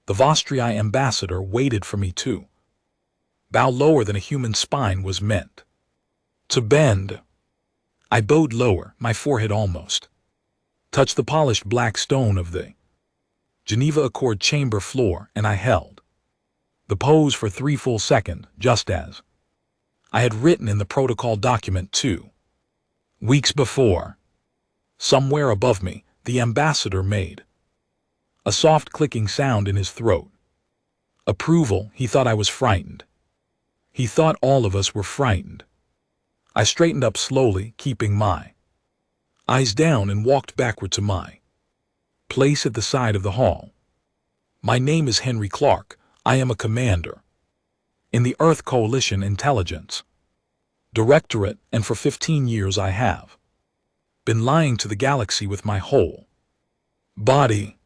The Vostriai ambassador waited for me to bow lower than a human spine was meant to bend. I bowed lower, my forehead almost touched the polished black stone of the Geneva Accord chamber floor, and I held the pose for 3 full seconds, just as I had written in the protocol document 2 weeks before. Somewhere above me, the ambassador made a soft clicking sound in his throat. Approval. He thought I was frightened. He thought all of us were frightened. I straightened up slowly, keeping my eyes down, and walked backward to my place at the side of the hall. My name is Henry Clark. I am a commander in the Earth Coalition Intelligence Directorate, and for 15 years I have been lying to the galaxy with my whole body.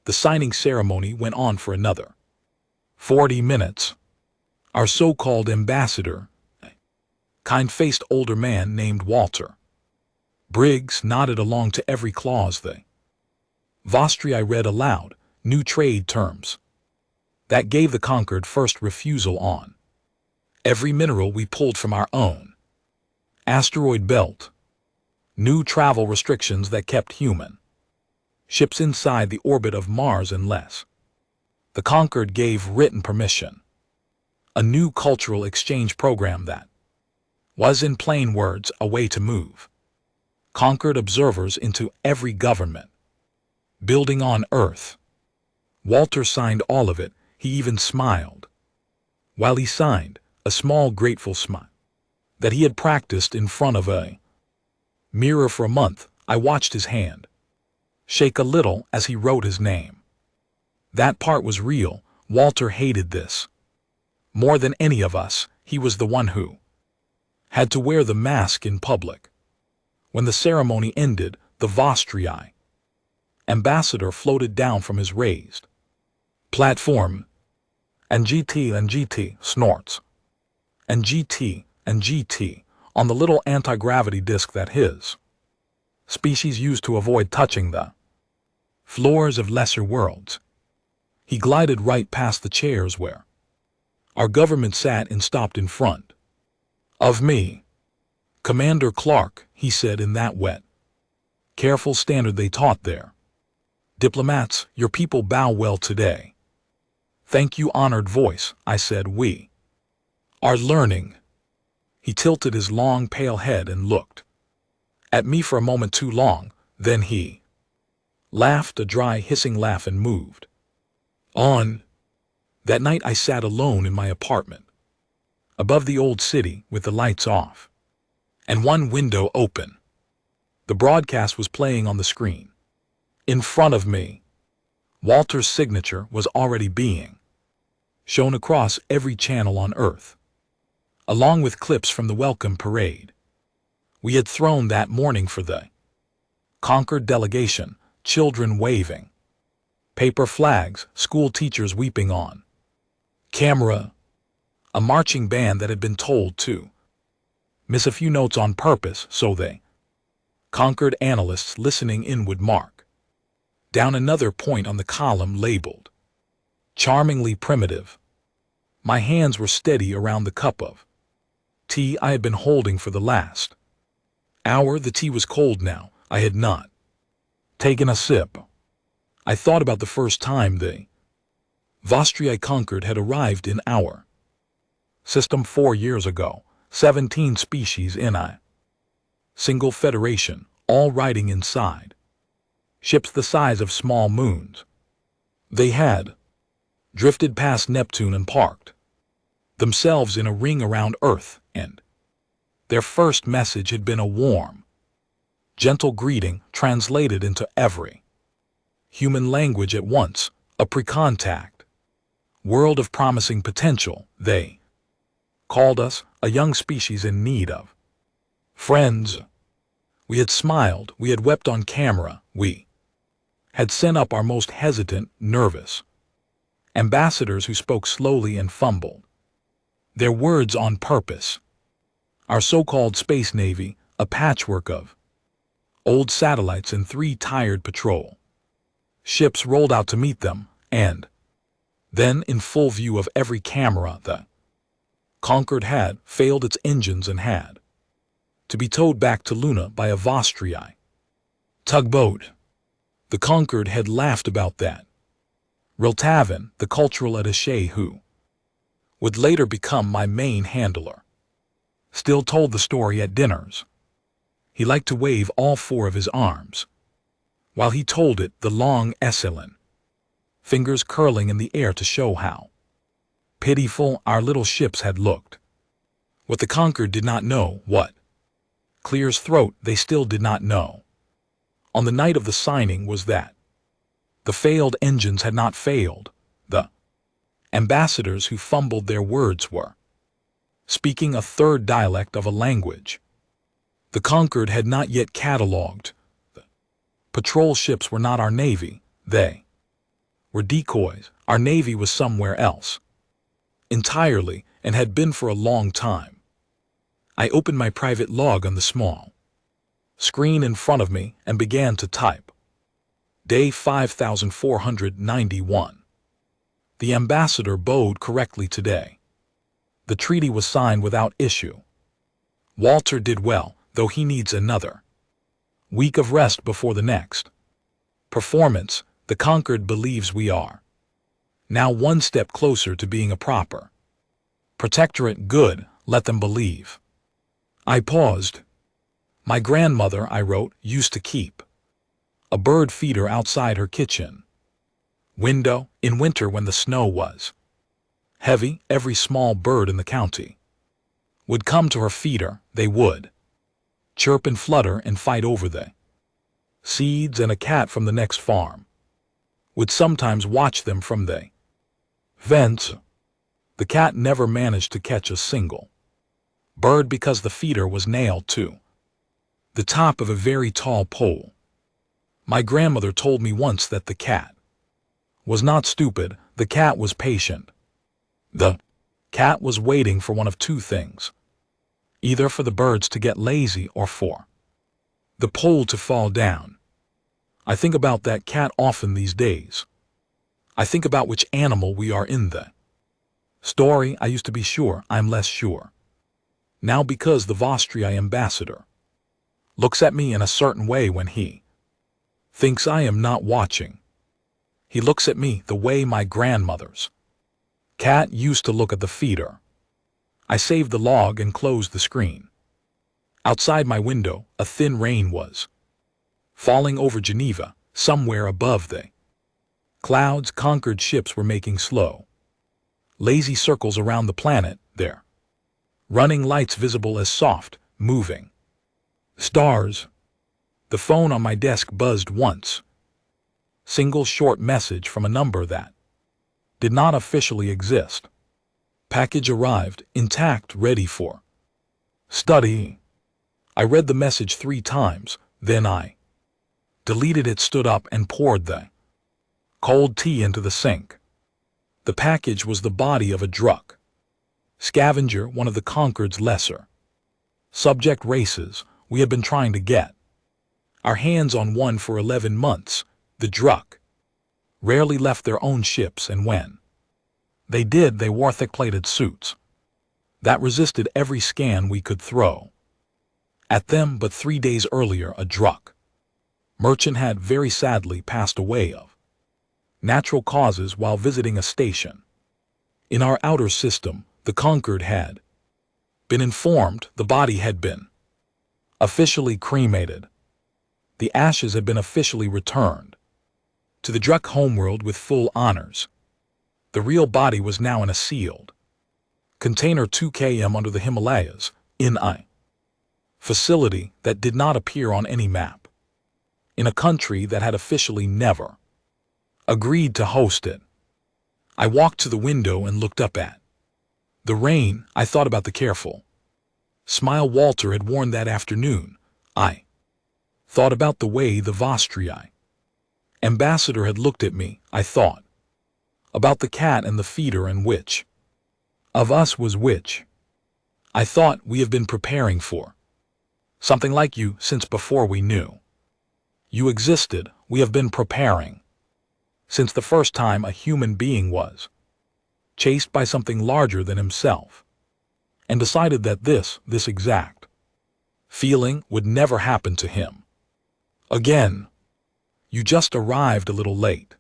The signing ceremony went on for another 40 minutes. Our so-called ambassador, a kind-faced older man named Walter Briggs, nodded along to every clause the Vostriai read aloud, new trade terms that gave the conquered first refusal on every mineral we pulled from our own asteroid belt, new travel restrictions that kept human ships inside the orbit of Mars unless the conquered gave written permission, a new cultural exchange program that was, in plain words, a way to move conquered observers into every government building on Earth. Walter signed all of it. He even smiled while he signed, a small grateful smile that he had practiced in front of a mirror for a month. I watched his hand shake a little as he wrote his name. That part was real. Walter hated this more than any of us. He was the one who had to wear the mask in public. When the ceremony ended, the Vostriai ambassador floated down from his raised platform. And GT snorts. And GT on the little anti-gravity disc that his species used to avoid touching the floors of lesser worlds. He glided right past the chairs where our government sat and stopped in front of me. Commander Clark, he said in that wet, careful standard they taught there. Diplomats, your people bow well today. Thank you, honored voice, I said. We are learning. He tilted his long, pale head and looked at me for a moment too long. Then he laughed, a dry, hissing laugh, and moved on. That night I sat alone in my apartment above the old city with the lights off and one window open. The broadcast was playing on the screen in front of me. Walter's signature was already being shown across every channel on Earth, along with clips from the welcome parade we had thrown that morning for the conquered delegation, children waving paper flags, school teachers weeping on camera, a marching band that had been told to miss a few notes on purpose so they conquered analysts listening in would mark down another point on the column labeled charmingly primitive. My hands were steady around the cup of tea I had been holding for the last hour. The tea was cold now. I had not taken a sip. I thought about the first time the Vostriai conquered had arrived in our system 4 years ago, 17 species in a single federation, all riding inside ships the size of small moons. They had drifted past Neptune and parked themselves in a ring around Earth, and their first message had been a warm, gentle greeting translated into every human language at once, a pre-contact world of promising potential. They called us a young species in need of friends. We had smiled, we had wept on camera, we had sent up our most hesitant, nervous ambassadors who spoke slowly and fumbled their words on purpose. Our so-called space navy, a patchwork of old satellites and 3 tired patrol ships, rolled out to meet them, and Then, in full view of every camera, the Concord had failed its engines and had to be towed back to Luna by a Vostriai tugboat. The Concord had laughed about that. Riltavin, the cultural attaché who would later become my main handler, still told the story at dinners. He liked to wave all four of his arms while he told it, the long Esselin, fingers curling in the air to show how pitiful our little ships had looked. What the Concord did not know, what Clear's throat they still did not know, on the night of the signing was that the failed engines had not failed. The ambassadors who fumbled their words were speaking a third dialect of a language the Concord had not yet catalogued. The patrol ships were not our Navy. They were decoys. Our Navy was somewhere else entirely, and had been for a long time. I opened my private log on the small screen in front of me and began to type. Day 5491. The ambassador bowed correctly today. The treaty was signed without issue. Walter did well, though he needs another week of rest before the next performance. The Concord believes we are now one step closer to being a proper protectorate. Good, let them believe. I paused. My grandmother, I wrote, used to keep a bird feeder outside her kitchen window. In winter when the snow was heavy, every small bird in the county would come to her feeder. They would chirp and flutter and fight over the seeds, and a cat from the next farm would sometimes watch them from the vents. The cat never managed to catch a single bird because the feeder was nailed to the top of a very tall pole. My grandmother told me once that the cat was not stupid. The cat was patient. The cat was waiting for one of two things, either for the birds to get lazy or for the pole to fall down. I think about that cat often these days. I think about which animal we are in the story. I used to be sure. I'm less sure now because the Vostriai ambassador looks at me in a certain way when he thinks I am not watching. He looks at me the way my grandmother's cat used to look at the feeder. I saved the log and closed the screen. Outside my window, a thin rain was falling over Geneva. Somewhere above the clouds, Concord ships were making slow, lazy circles around the planet, their running lights visible as soft, moving stars. The phone on my desk buzzed once. Single short message from a number that did not officially exist. Package arrived, intact, ready for study. I read the message 3 times, then I deleted it, stood up, and poured the cold tea into the sink. The package was the body of a Druk scavenger, one of the Concord's lesser subject races. We had been trying to get our hands on one for 11 months. The Druk rarely left their own ships, and when they did, they wore thick-plated suits that resisted every scan we could throw at them. But 3 days earlier, a Druk merchant had very sadly passed away of natural causes while visiting a station in our outer system. The Concord had been informed the body had been officially cremated. The ashes had been officially returned to the Druk homeworld with full honors. The real body was now in a sealed container 2 km under the Himalayas, in a facility that did not appear on any map, in a country that had officially never agreed to host it. I walked to the window and looked up at the rain. I thought about the careful smile Walter had worn that afternoon. I thought about the way the Vostriai ambassador had looked at me. I thought about the cat and the feeder, and which of us was which. I thought, we have been preparing for something like you since before we knew you existed. We have been preparing since the first time a human being was chased by something larger than himself, and decided that this exact feeling would never happen to him again. You just arrived a little late.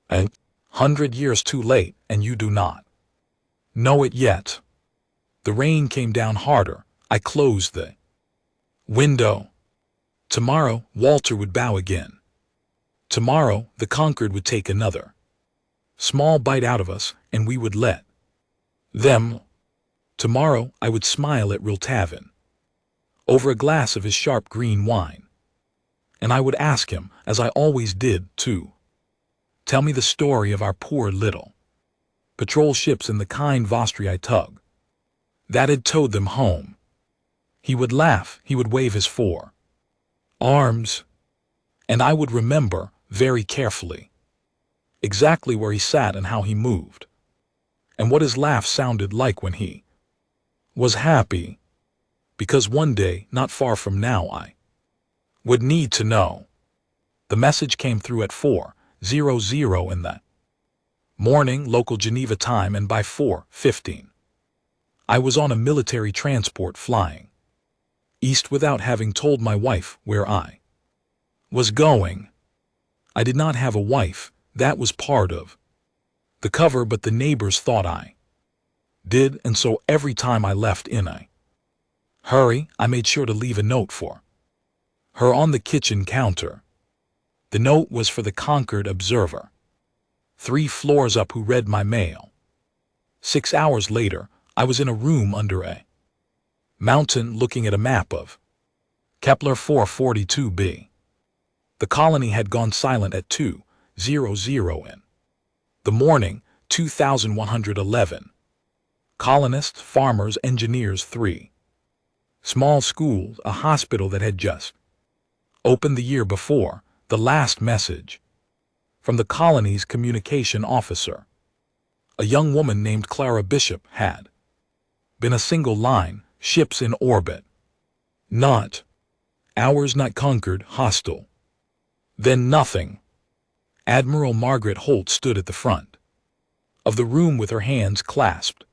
100 years too late, and you do not know it yet. The rain came down harder. I closed the window. Tomorrow, Walter would bow again. Tomorrow, the conquered would take another small bite out of us, and we would let them. Tomorrow, I would smile at Riltavin over a glass of his sharp green wine, and I would ask him, as I always did, to tell me the story of our poor little patrol ships in the kind Vostrii tug that had towed them home. He would laugh, he would wave his four arms, and I would remember, very carefully, exactly where he sat and how he moved, and what his laugh sounded like when he was happy, because one day, not far from now, I would need to know. The message came through at 4:00 in the morning, local Geneva time, and by 4:15, I was on a military transport flying east without having told my wife where I was going. I did not have a wife, that was part of the cover, but the neighbors thought I did, and so every time I left in a hurry, I made sure to leave a note for her on the kitchen counter. The note was for the Concord Observer, 3 floors up, who read my mail. 6 hours later, I was in a room under a mountain looking at a map of Kepler 442b. The colony had gone silent at 2:00 in the morning, 2111. Colonists, farmers, engineers, 3 small schools, a hospital that had just opened the year before. The last message from the colony's communication officer, a young woman named Clara Bishop, had been a single line: ships in orbit. Not ours, not conquered, hostile. Then nothing. Admiral Margaret Holt stood at the front of the room with her hands clasped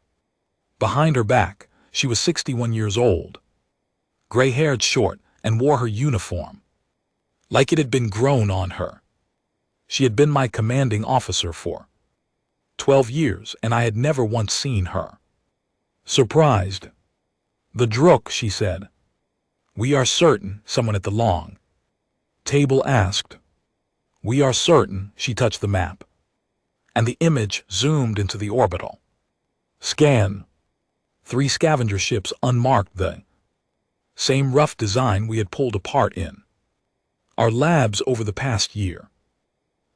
behind her back. She was 61 years old, gray-haired, short, and wore her uniform like it had been grown on her. She had been my commanding officer for 12 years, and I had never once seen her surprised. "The Druk," she said. "We are certain," someone at the long table asked. "We are certain." She touched the map, and the image zoomed into the orbital scan. 3 scavenger ships, unmarked, the same rough design we had pulled apart in our labs over the past year.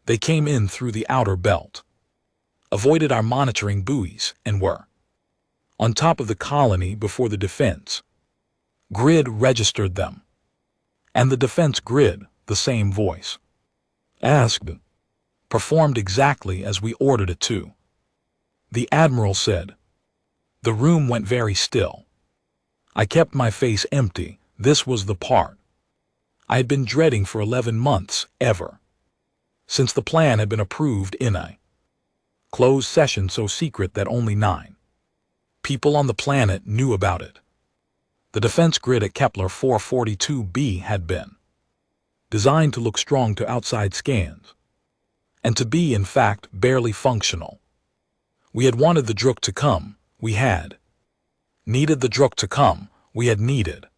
They came in through the outer belt, avoided our monitoring buoys, and were on top of the colony before the defense grid registered them. And the defense grid, the same voice asked, performed exactly as we ordered it to. The Admiral said. The room went very still. I kept my face empty. This was the part I had been dreading for 11 months, ever since the plan had been approved in a closed session so secret that only 9 people on the planet knew about it. The defense grid at Kepler 442b had been designed to look strong to outside scans, and to be, in fact, barely functional. We had wanted the Druk to come. We had needed the Druk to come. We had needed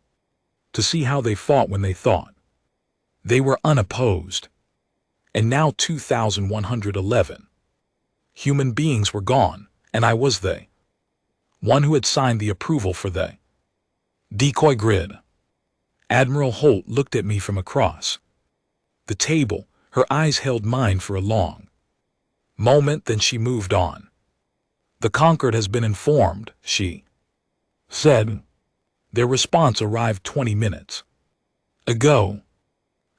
to see how they fought when they thought they were unopposed. And now 2111. Human beings were gone, and I was the one who had signed the approval for the decoy grid. Admiral Holt looked at me from across the table. Her eyes held mine for a long moment, then she moved on. "The Concord has been informed," she said. "Their response arrived 20 minutes ago."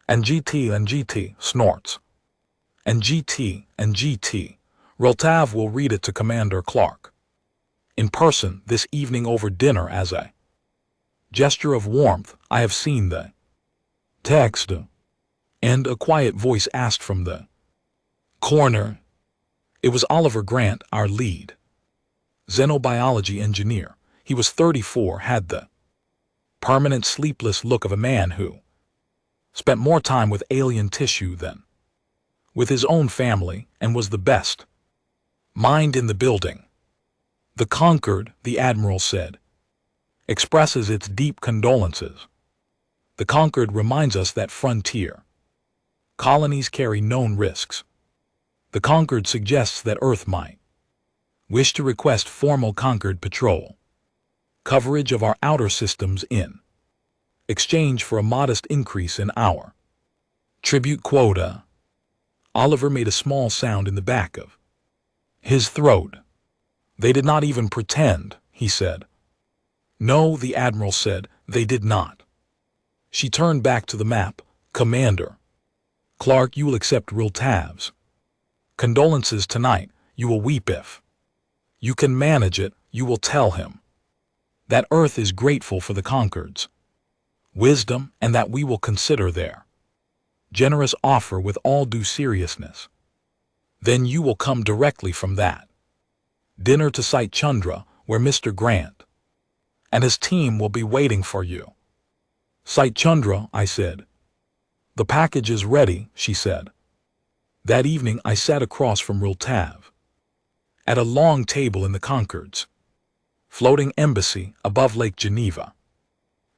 And GT snorts. And GT. Riltav will read it to Commander Clark in person this evening over dinner as a gesture of warmth. I have seen the text. And a quiet voice asked from the corner. It was Oliver Grant, our lead Xenobiology engineer. He was 34, had the permanent sleepless look of a man who spent more time with alien tissue than with his own family, and was the best mind in the building. The Concord, the Admiral said, expresses its deep condolences. The Concord reminds us that frontier colonies carry known risks. The Concord suggests that Earth might wish to request formal Concord patrol coverage of our outer systems in exchange for a modest increase in our tribute quota. Oliver made a small sound in the back of his throat. They did not even pretend, he said. No, the Admiral said, they did not. She turned back to the map. Commander Clark, you will accept Riltav's condolences tonight. You will weep if you can manage it. You will tell him that Earth is grateful for the Concord's wisdom and that we will consider their generous offer with all due seriousness. Then you will come directly from that dinner to Site Chandra, where Mr. Grant and his team will be waiting for you. Site Chandra, I said. The package is ready, she said. That evening I sat across from Riltav at a long table in the Concord's floating embassy above Lake Geneva.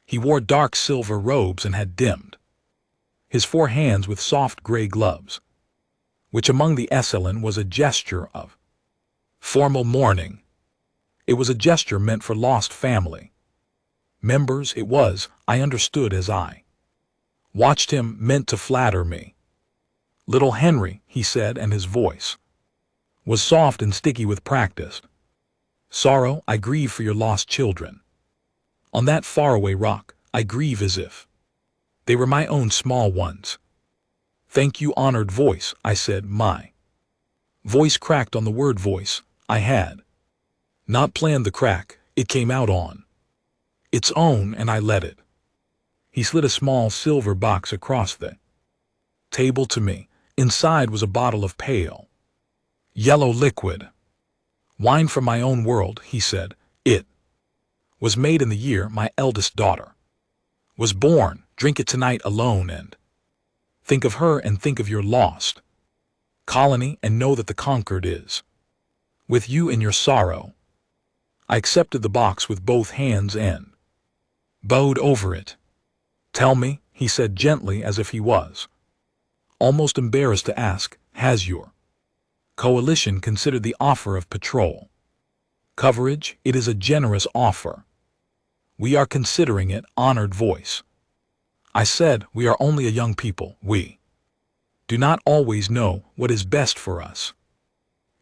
He wore dark silver robes and had dimmed his 4 hands with soft gray gloves, which among the Esalen was a gesture of formal mourning. It was a gesture meant for lost family members. It was, I understood as I watched him, meant to flatter me. Little Henry, he said, and his voice was soft and sticky with practice. Sorrow, I grieve for your lost children. On that faraway rock, I grieve as if they were my own small ones. Thank you, honored voice, I said. My voice cracked on the word voice. I had not planned the crack. It came out on its own, and I let it. He slid a small silver box across the table to me. Inside was a bottle of pale yellow liquid. Wine from my own world, he said. It was made in the year my eldest daughter was born. Drink it tonight alone and think of her and think of your lost colony and know that the Concord is with you in your sorrow. I accepted the box with both hands and bowed over it. Tell me, he said gently as if he was almost embarrassed to ask, has your coalition considered the offer of patrol coverage? It is a generous offer. We are considering it, honored voice. I said, we are only a young people. We do not always know what is best for us.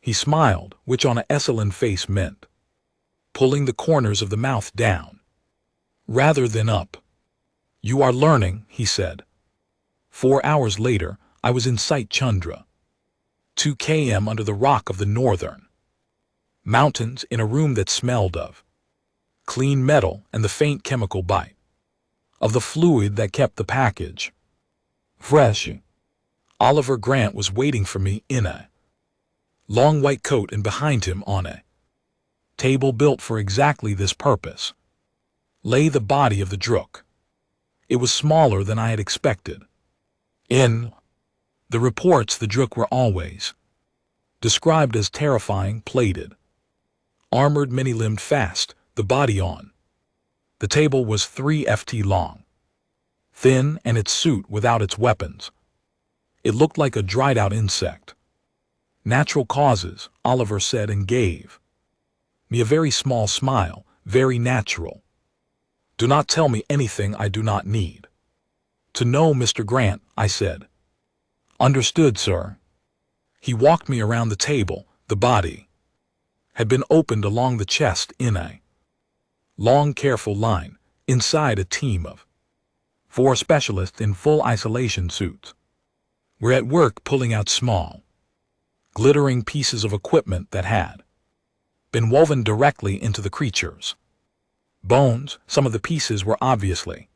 He smiled, which on a Esalen face meant pulling the corners of the mouth down rather than up. You are learning, he said. 4 hours later, I was in Site Chandra, 2 km under the rock of the northern mountains, in a room that smelled of clean metal and the faint chemical bite of the fluid that kept the package fresh. Oliver Grant was waiting for me in a long white coat, and behind him on a table built for exactly this purpose lay the body of the Druk. It was smaller than I had expected. In the reports, the Druk were always described as terrifying, plated, armored, many-limbed, fast. The body on the table was 3 ft long, thin, and its suit without its weapons. It looked like a dried-out insect. Natural causes, Oliver said, and gave me a very small smile. Very natural. Do not tell me anything I do not need to know, Mr. Grant, I said. Understood, sir. He walked me around the table. The body had been opened along the chest in a long, careful line. Inside, a team of 4 specialists in full isolation suits were at work pulling out small, glittering pieces of equipment that had been woven directly into the creature's bones. Some of the pieces were obviously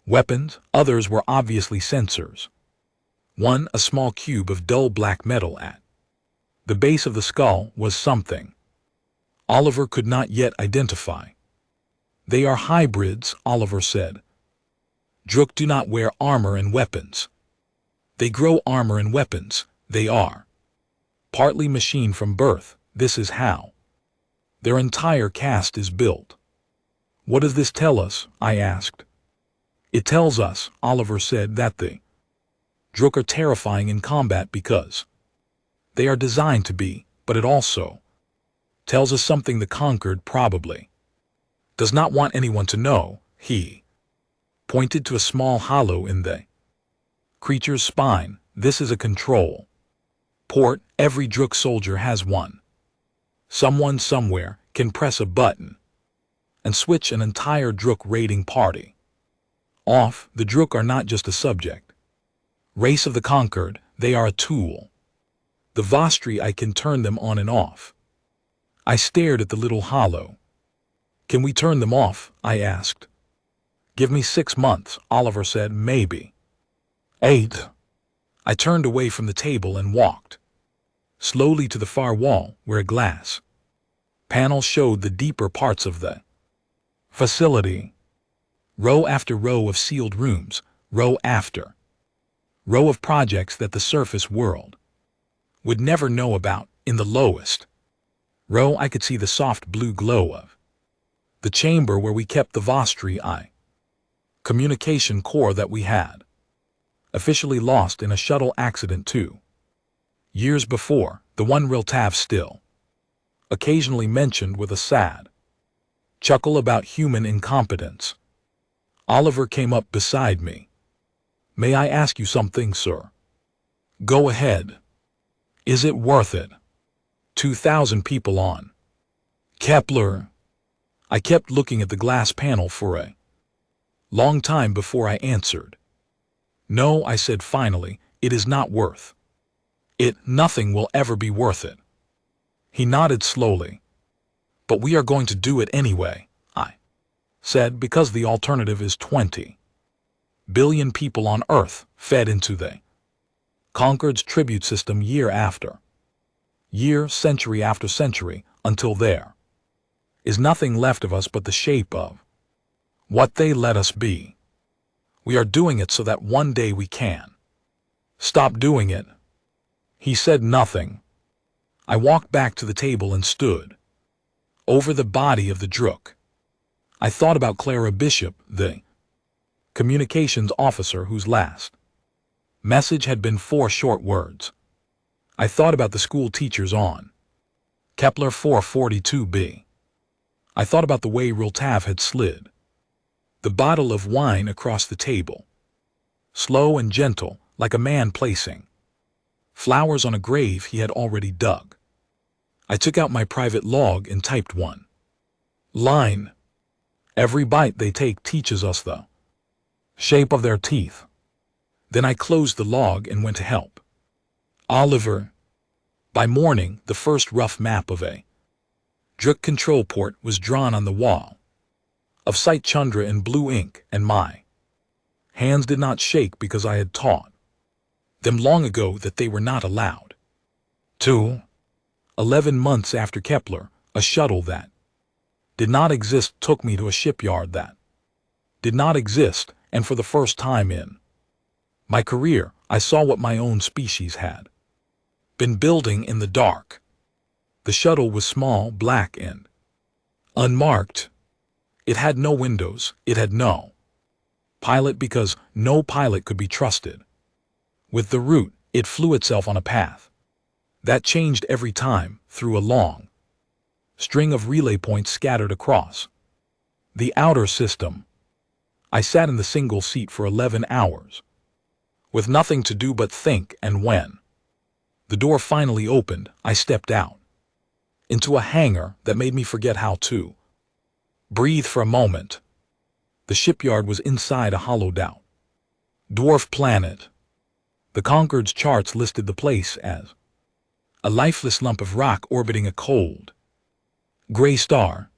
weapons, others were obviously sensors. One, a small cube of dull black metal at the base of the skull, was something Oliver could not yet identify. They are hybrids, Oliver said. Druk do not wear armor and weapons. They grow armor and weapons. They are partly machine from birth. This is how their entire caste is built. What does this tell us? I asked. It tells us, Oliver said, that the Druk are terrifying in combat because they are designed to be, but it also tells us something the Conquered probably does not want anyone to know. He pointed to a small hollow in the creature's spine. This is a control port. Every Druk soldier has one. Someone somewhere can press a button and switch an entire Druk raiding party off. The Druk are not just a subject race of the Conquered, they are a tool. The Vostri, I can turn them on and off. I stared at the little hollow. Can we turn them off? I asked. Give me 6 months, Oliver said. Maybe 8. I turned away from the table and walked slowly to the far wall where a glass panel showed the deeper parts of the facility. Row after row of sealed rooms, row after row of projects that the surface world would never know about. In the lowest row I could see the soft blue glow of the chamber where we kept the Vostri I communication core that we had officially lost in a shuttle accident 2 years before, the one Riltav still occasionally mentioned with a sad chuckle about human incompetence. Oliver came up beside me. May I ask you something, sir? Go ahead. Is it worth it? 2,000 people on Kepler. I kept looking at the glass panel for a long time before I answered. No, I said finally, it is not worth it. Nothing will ever be worth it. He nodded slowly. But we are going to do it anyway, I said, because the alternative is 20 billion people on Earth fed into the Conquered's tribute system year after year, century after century, until there is nothing left of us but the shape of what they let us be. We are doing it so that one day we can stop doing it. He said nothing. I walked back to the table and stood over the body of the Druk. I thought about Clara Bishop, the communications officer whose last message had been 4 short words. I thought about the school teachers on Kepler 442b. I thought about the way Riltav had slid the bottle of wine across the table, slow and gentle, like a man placing flowers on a grave he had already dug. I took out my private log and typed one line. Every bite they take teaches us the shape of their teeth. Then I closed the log and went to help Oliver. By morning, the first rough map of a Druk control port was drawn on the wall of Site Chandra in blue ink, and my hands did not shake because I had taught them long ago that they were not allowed to. 11 months after Kepler, a shuttle that did not exist took me to a shipyard that did not exist, and for the first time in my career, I saw what my own species had been building in the dark. The shuttle was small, black, and unmarked. It had no windows, it had no pilot because no pilot could be trusted. With the route, it flew itself on a path that changed every time through a long string of relay points scattered across the outer system. I sat in the single seat for 11 hours, with nothing to do but think, and when the door finally opened, I stepped out into a hangar that made me forget how to breathe for a moment. The shipyard was inside a hollowed-out dwarf planet. The Conquered's charts listed the place as a lifeless lump of rock orbiting a cold, gray star,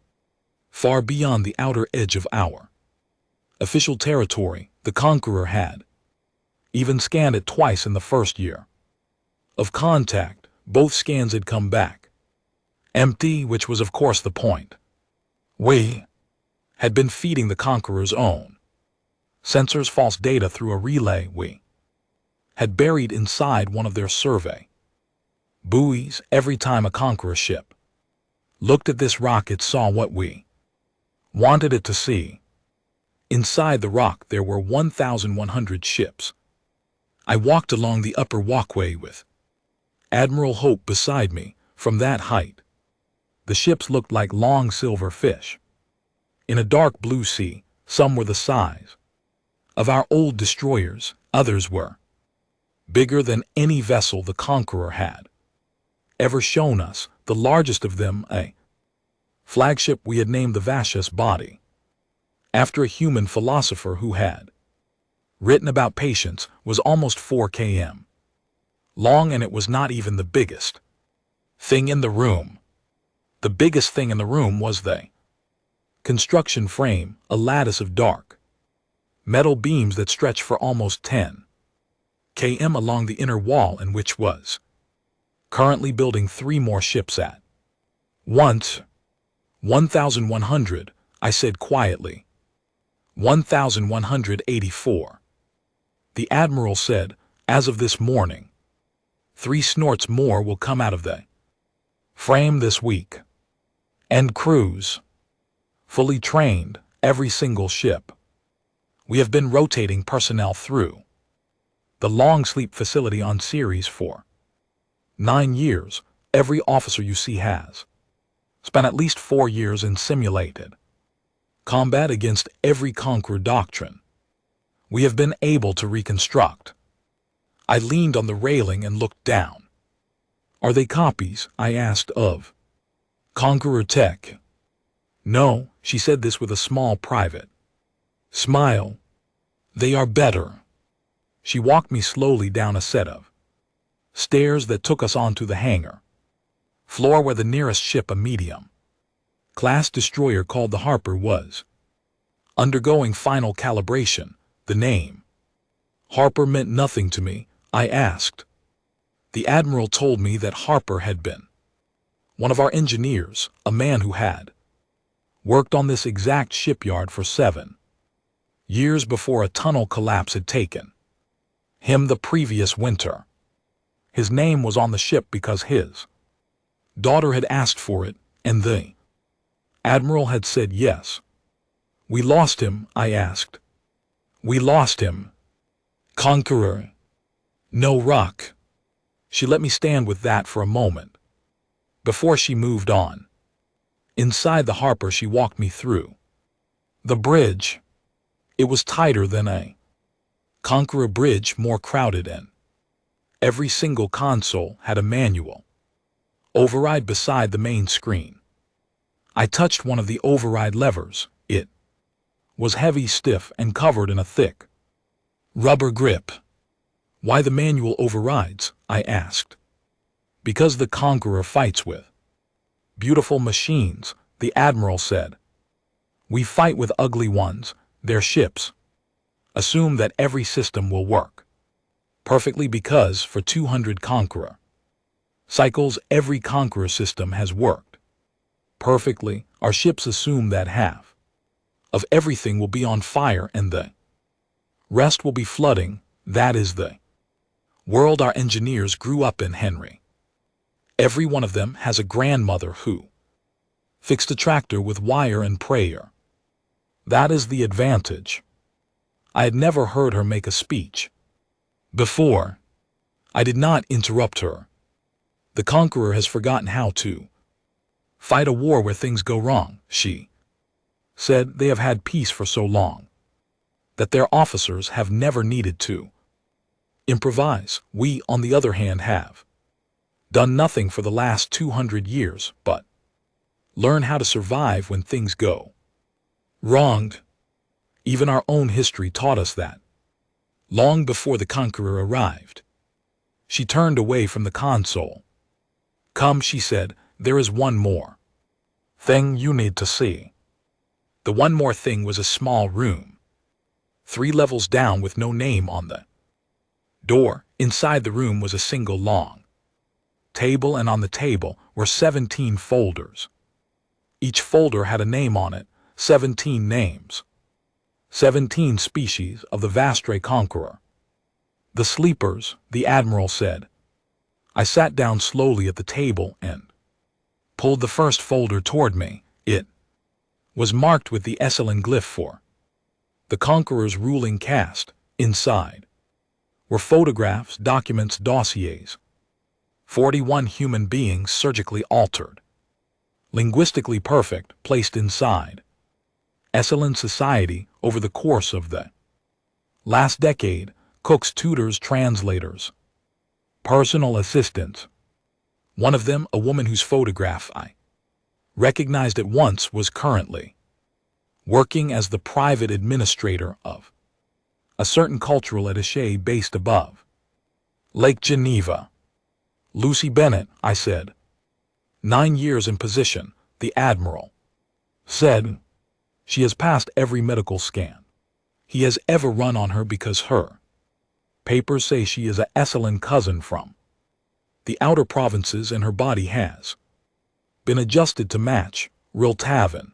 far beyond the outer edge of our official territory. The Conqueror had even scanned it twice in the first year of contact. Both scans had come back Empty, which was of course the point. We had been feeding the Conqueror's own sensors false data through a relay we had buried inside one of their survey buoys. Every time a Conqueror ship looked at this rock, it saw what we wanted it to see. Inside the rock there were 1,100 ships. I walked along the upper walkway with Admiral Hope beside me. From that height, the ships looked like long silver fish in a dark blue sea. Some were the size of our old destroyers, others were bigger than any vessel the Conqueror had ever shown us, the largest of them a flagship we had named the Vashus Body, after a human philosopher who had written about patience, was almost 4 km long, and it was not even the biggest thing in the room. The biggest thing in the room was the construction frame, a lattice of dark metal beams that stretched for almost 10 km along the inner wall, and which was currently building 3 more ships at once. 1,100, I said quietly. 1,184. The Admiral said, as of this morning, 3 snorts more will come out of the frame this week. And crews, fully trained, every single ship. We have been rotating personnel through the long sleep facility on Ceres for 9 years. Every officer you see has spent at least 4 years in simulated combat against every Conqueror doctrine we have been able to reconstruct. I leaned on the railing and looked down. Are they copies? I asked of Conqueror tech. No, she said this with a small private smile. They are better. She walked me slowly down a set of stairs that took us onto the hangar floor where the nearest ship, a medium class destroyer called the Harper, was undergoing final calibration. The name Harper meant nothing to me. I asked. The Admiral told me that Harper had been one of our engineers, a man who had worked on this exact shipyard for 7 years before a tunnel collapse had taken him the previous winter. His name was on the ship because his daughter had asked for it, and the Admiral had said yes. We lost him, I asked. We lost him. Conqueror. No rock. She let me stand with that for a moment before she moved on. Inside the Harper, she walked me through the bridge. It was tighter than a Conqueror bridge, more crowded, and every single console had a manual override beside the main screen. I touched one of the override levers. It was heavy, stiff, and covered in a thick rubber grip. Why the manual overrides? I asked. Because the Conqueror fights with beautiful machines, the Admiral said. We fight with ugly ones. Their ships assume that every system will work perfectly because for 200 Conqueror cycles every Conqueror system has worked perfectly. Our ships assume that half of everything will be on fire and the rest will be flooding. That is the world our engineers grew up in, Henry. Every one of them has a grandmother who fixed a tractor with wire and prayer. That is the advantage. I had never heard her make a speech before. I did not interrupt her. The Conqueror has forgotten how to fight a war where things go wrong, she said. They have had peace for so long that their officers have never needed to improvise. We, on the other hand, have done nothing for the last 200 years but learn how to survive when things go wrong. Even our own history taught us that long before the Conqueror arrived. She turned away from the console. Come, she said, there is one more thing you need to see. The one more thing was a small room 3 levels down with no name on the door. Inside the room was a single long table, and on the table were 17 folders. Each folder had a name on it, 17 names. 17 species of the Vastre conqueror. The sleepers, the Admiral said. I sat down slowly at the table and pulled the first folder toward me. It was marked with the Esalen glyph for the conqueror's ruling caste. Inside were photographs, documents, dossiers. 41 human beings surgically altered, linguistically perfect, placed inside Esalen society over the course of the last decade. Cooks, tutors, translators, personal assistants. One of them, a woman whose photograph I recognized at once, was currently working as the private administrator of a certain cultural attaché based above Lake Geneva. Lucy Bennett, I said. 9 years in position, the Admiral said. She has passed every medical scan he has ever run on her because her papers say she is a Esalen cousin from the outer provinces, and her body has been adjusted to match. Riltavin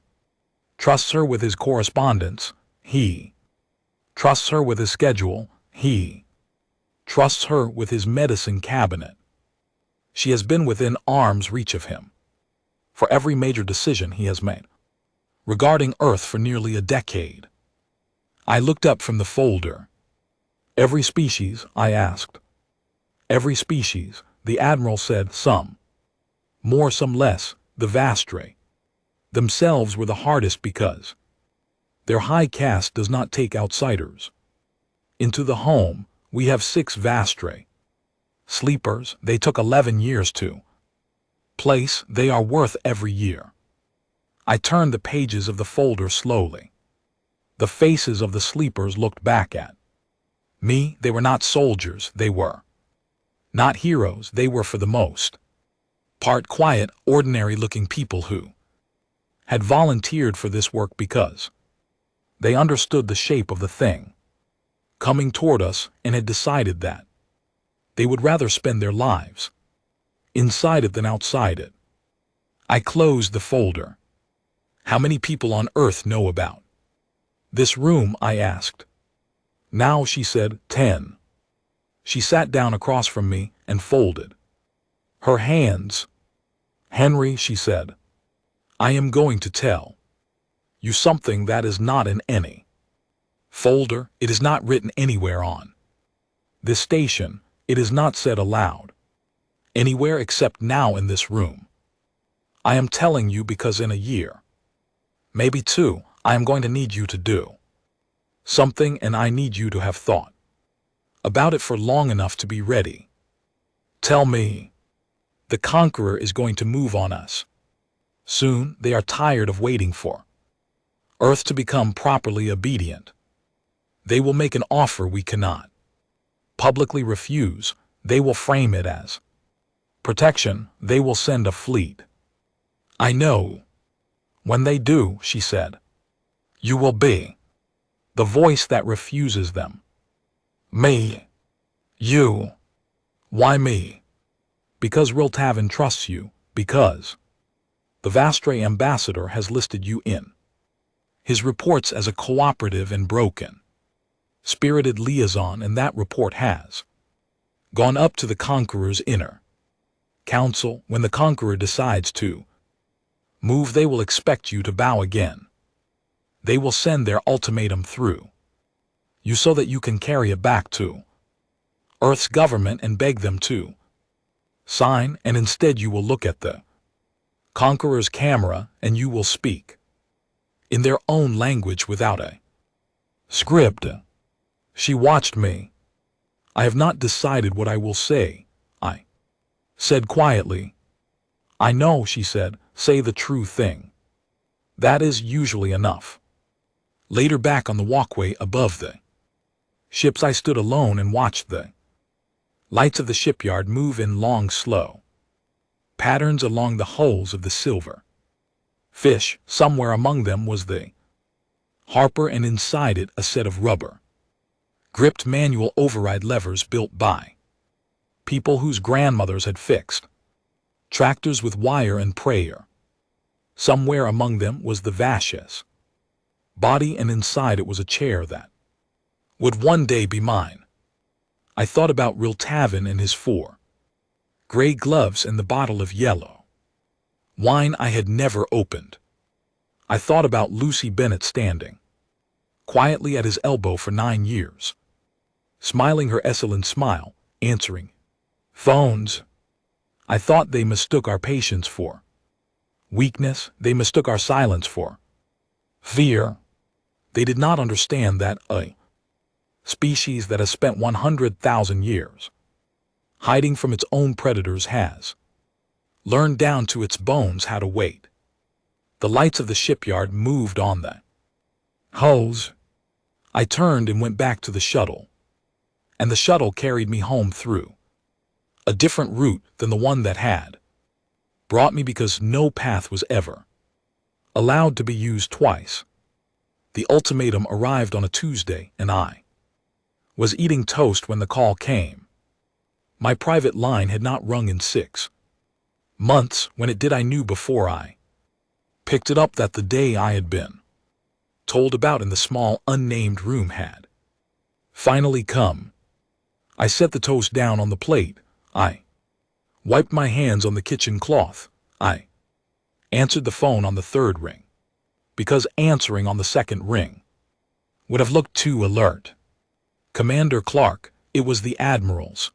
trusts her with his correspondence. He trusts her with his schedule. He trusts her with his medicine cabinet. She has been within arm's reach of him for every major decision he has made regarding Earth for nearly a decade. I looked up from the folder. Every species, I asked. Every species, the Admiral said. Some more, some less. The Vastre themselves were the hardest because their high caste does not take outsiders into the home. We have 6 Vastre sleepers. They took 11 years to place. They are worth every year. I turned the pages of the folder slowly. The faces of the sleepers looked back at me. They were not soldiers. They were not heroes. They were, for the most part, quiet, ordinary-looking people who had volunteered for this work because they understood the shape of the thing coming toward us and had decided that they would rather spend their lives inside it than outside it. I closed the folder. How many people on Earth know about this room? I asked. Now, she said, 10. She sat down across from me and folded her hands. Henry, she said, I am going to tell you something that is not in any folder. It is not written anywhere on this station. It is not said aloud anywhere except now in this room. I am telling you because in a year, maybe 2, I am going to need you to do something, and I need you to have thought about it for long enough to be ready. Tell me. The Conqueror is going to move on us soon. They are tired of waiting for Earth to become properly obedient. They will make an offer we cannot publicly refuse. They will frame it as protection. They will send a fleet. I know. When they do, she said, you will be the voice that refuses them. Me. You. Why me? Because Riltavin trusts you. Because the Vastre ambassador has listed you in his reports as a cooperative and broken spirited liaison, and that report has gone up to the Conqueror's inner council. When the Conqueror decides to move, they will expect you to bow again. They will send their ultimatum through you so that you can carry it back to Earth's government and beg them to sign, and instead you will look at the Conqueror's camera and you will speak in their own language without a script. She watched me. I have not decided what I will say, I said quietly. I know, she said. Say the true thing. That is usually enough. Later, back on the walkway above the ships, I stood alone and watched the lights of the shipyard move in long, slow patterns along the hulls of the silver fish. Somewhere among them was the Harper, and inside it a set of rubber gripped manual override levers built by people whose grandmothers had fixed tractors with wire and prayer. Somewhere among them was the Vash's body, and inside it was a chair that would one day be mine. I thought about Riltavin and his 4 gray gloves and the bottle of yellow wine I had never opened. I thought about Lucy Bennett standing quietly at his elbow for 9 years, smiling her excellent smile, answering phones. I thought they mistook our patience for weakness, they mistook our silence for fear. They did not understand that a species that has spent 100,000 years hiding from its own predators has learned down to its bones how to wait. The lights of the shipyard moved on the hose. I turned and went back to the shuttle, and the shuttle carried me home through a different route than the one that had brought me, because no path was ever allowed to be used twice. The ultimatum arrived on a Tuesday, and I was eating toast when the call came. My private line had not rung in 6 months. When it did, I knew before I picked it up that the day I had been told about in the small, unnamed room had finally come. I set the toast down on the plate. I wiped my hands on the kitchen cloth. I answered the phone on the 3rd ring, because answering on the 2nd ring would have looked too alert. Commander Clark, it was the Admiral's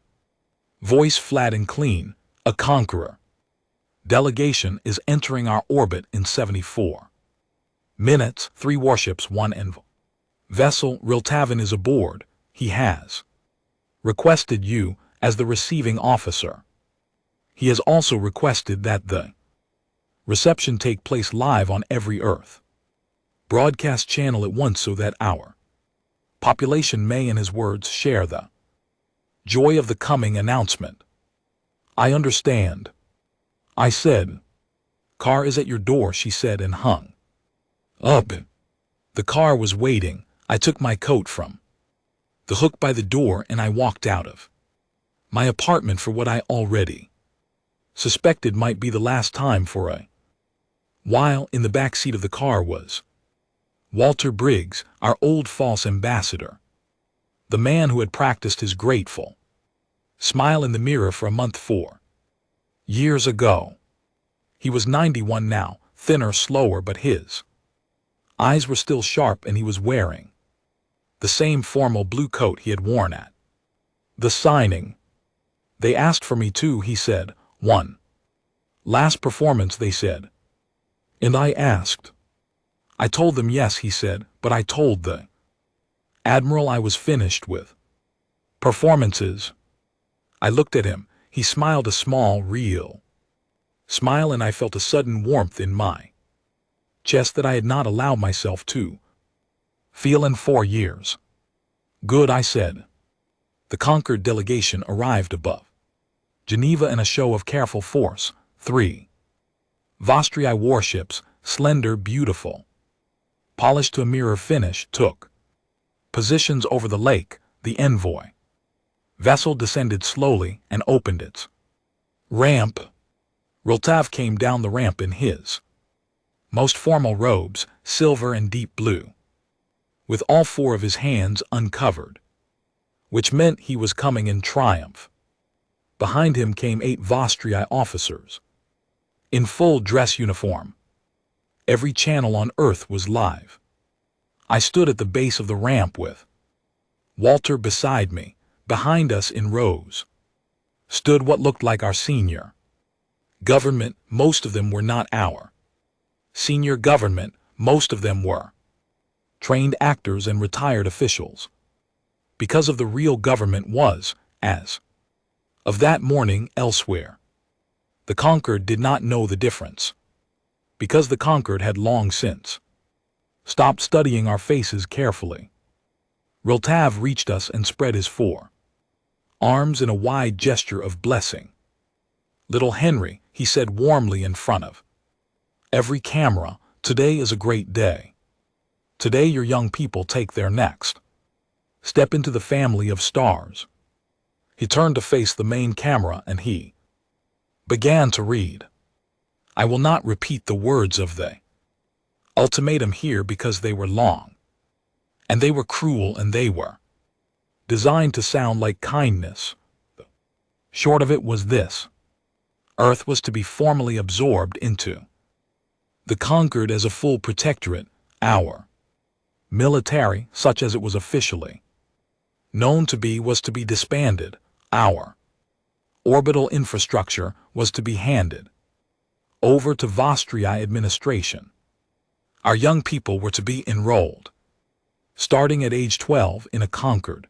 voice, flat and clean. A Conqueror delegation is entering our orbit in 74 minutes. 3 warships, 1 envoy vessel. Riltavin is aboard. He has requested you as the receiving officer. He has also requested that the reception take place live on every Earth broadcast channel at once, so that our population may, in his words, share the joy of the coming announcement. I understand, I said. Car is at your door, she said, and hung up. The car was waiting. I took my coat from the hook by the door, and I walked out of my apartment for what I already suspected might be the last time for a while. In the back seat of the car was Walter Briggs, our old false ambassador, the man who had practiced his grateful smile in the mirror for a month 4 years ago. He was 91 now, thinner, slower, but his eyes were still sharp, and he was wearing the same formal blue coat he had worn at the signing. They asked for me too, he said. One last performance, they said. And I asked. I told them yes, he said, but I told the Admiral I was finished with performances. I looked at him. He smiled a small, real smile, and I felt a sudden warmth in my chest that I had not allowed myself to feel in 4 years. Good, I said. The Concord delegation arrived above Geneva in a show of careful force. 3 Vostri warships, slender, beautiful, polished to a mirror finish, took positions over the lake. The envoy vessel descended slowly and opened its ramp. Riltav came down the ramp in his most formal robes, silver and deep blue, with all 4 of his hands uncovered, which meant he was coming in triumph. Behind him came 8 Vostri officers in full dress uniform. Every channel on Earth was live. I stood at the base of the ramp with Walter beside me. Behind us in rows stood what looked like our senior government. Most of them were not our senior government. Most of them were trained actors and retired officials, because of the real government was, as of that morning, elsewhere. The Conquered did not know the difference, because the Conquered had long since stopped studying our faces carefully. Riltav reached us and spread his 4 arms in a wide gesture of blessing. Little Henry, he said warmly in front of every camera, today is a great day. Today your young people take their next step into the family of stars. He turned to face the main camera and he Began to read. I will not repeat the words of the ultimatum here because they were long, and they were cruel, and they were designed to sound like kindness. Short of it was this: Earth was to be formally absorbed into the conquered as a full protectorate. Our military, such as it was officially known to be, was to be disbanded. Our orbital infrastructure was to be handed over to Vostria administration. Our young people were to be enrolled, starting at age 12, in a conquered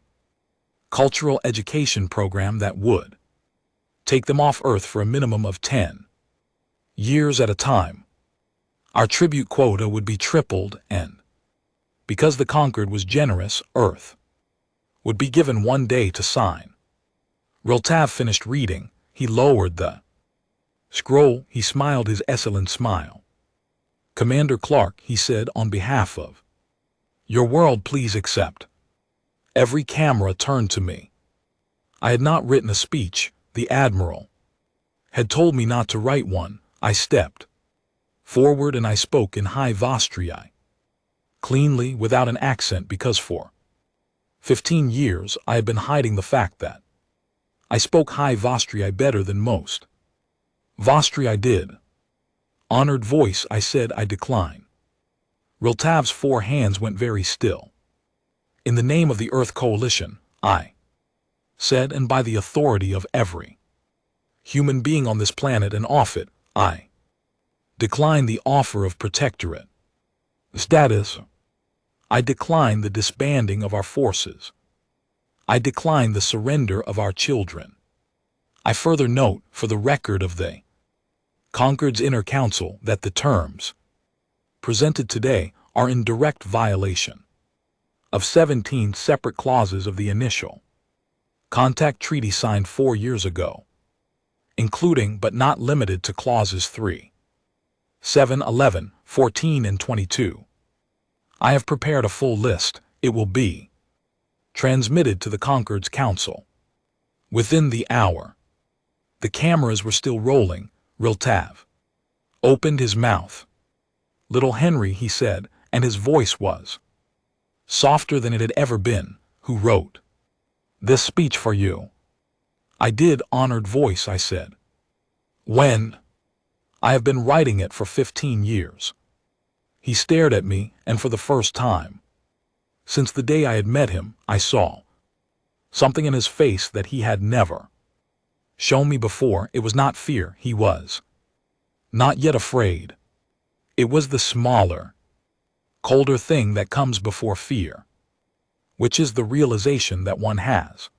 cultural education program that would take them off Earth for a minimum of 10 years at a time. Our tribute quota would be tripled, and because the conquered was generous, Earth would be given 1 day to sign. Riltav finished reading. He lowered the scroll. He smiled his excellent smile. Commander Clark, he said, on behalf of your world, please accept. Every camera turned to me. I had not written a speech. The Admiral had told me not to write one. I stepped forward and I spoke in High Vostriai, cleanly, without an accent, because for 15 years I had been hiding the fact that I spoke High Vostriai better than most. Vostriai did. Honored voice, I said. I decline. Riltav's 4 hands went very still. In the name of the Earth Coalition, I said, and by the authority of every human being on this planet and off it, I decline the offer of protectorate status. I decline the disbanding of our forces. I decline the surrender of our children. I further note, for the record of the Concord's Inner Council, that the terms presented today are in direct violation of 17 separate clauses of the initial contact treaty signed 4 years ago, including but not limited to clauses 3, 7, 11, 14, and 22. I have prepared a full list. It will be transmitted to the Concord's Council within the hour. The cameras were still rolling. Riltav opened his mouth. Little Henry, he said, and his voice was softer than it had ever been. Who wrote this speech for you? I did, honored voice, I said. When? I have been writing it for 15 years. He stared at me, and for the first time since the day I had met him, I saw something in his face that he had never shown me before. It was not fear. He was not yet afraid. It was the smaller, colder thing that comes before fear, which is the realization that one has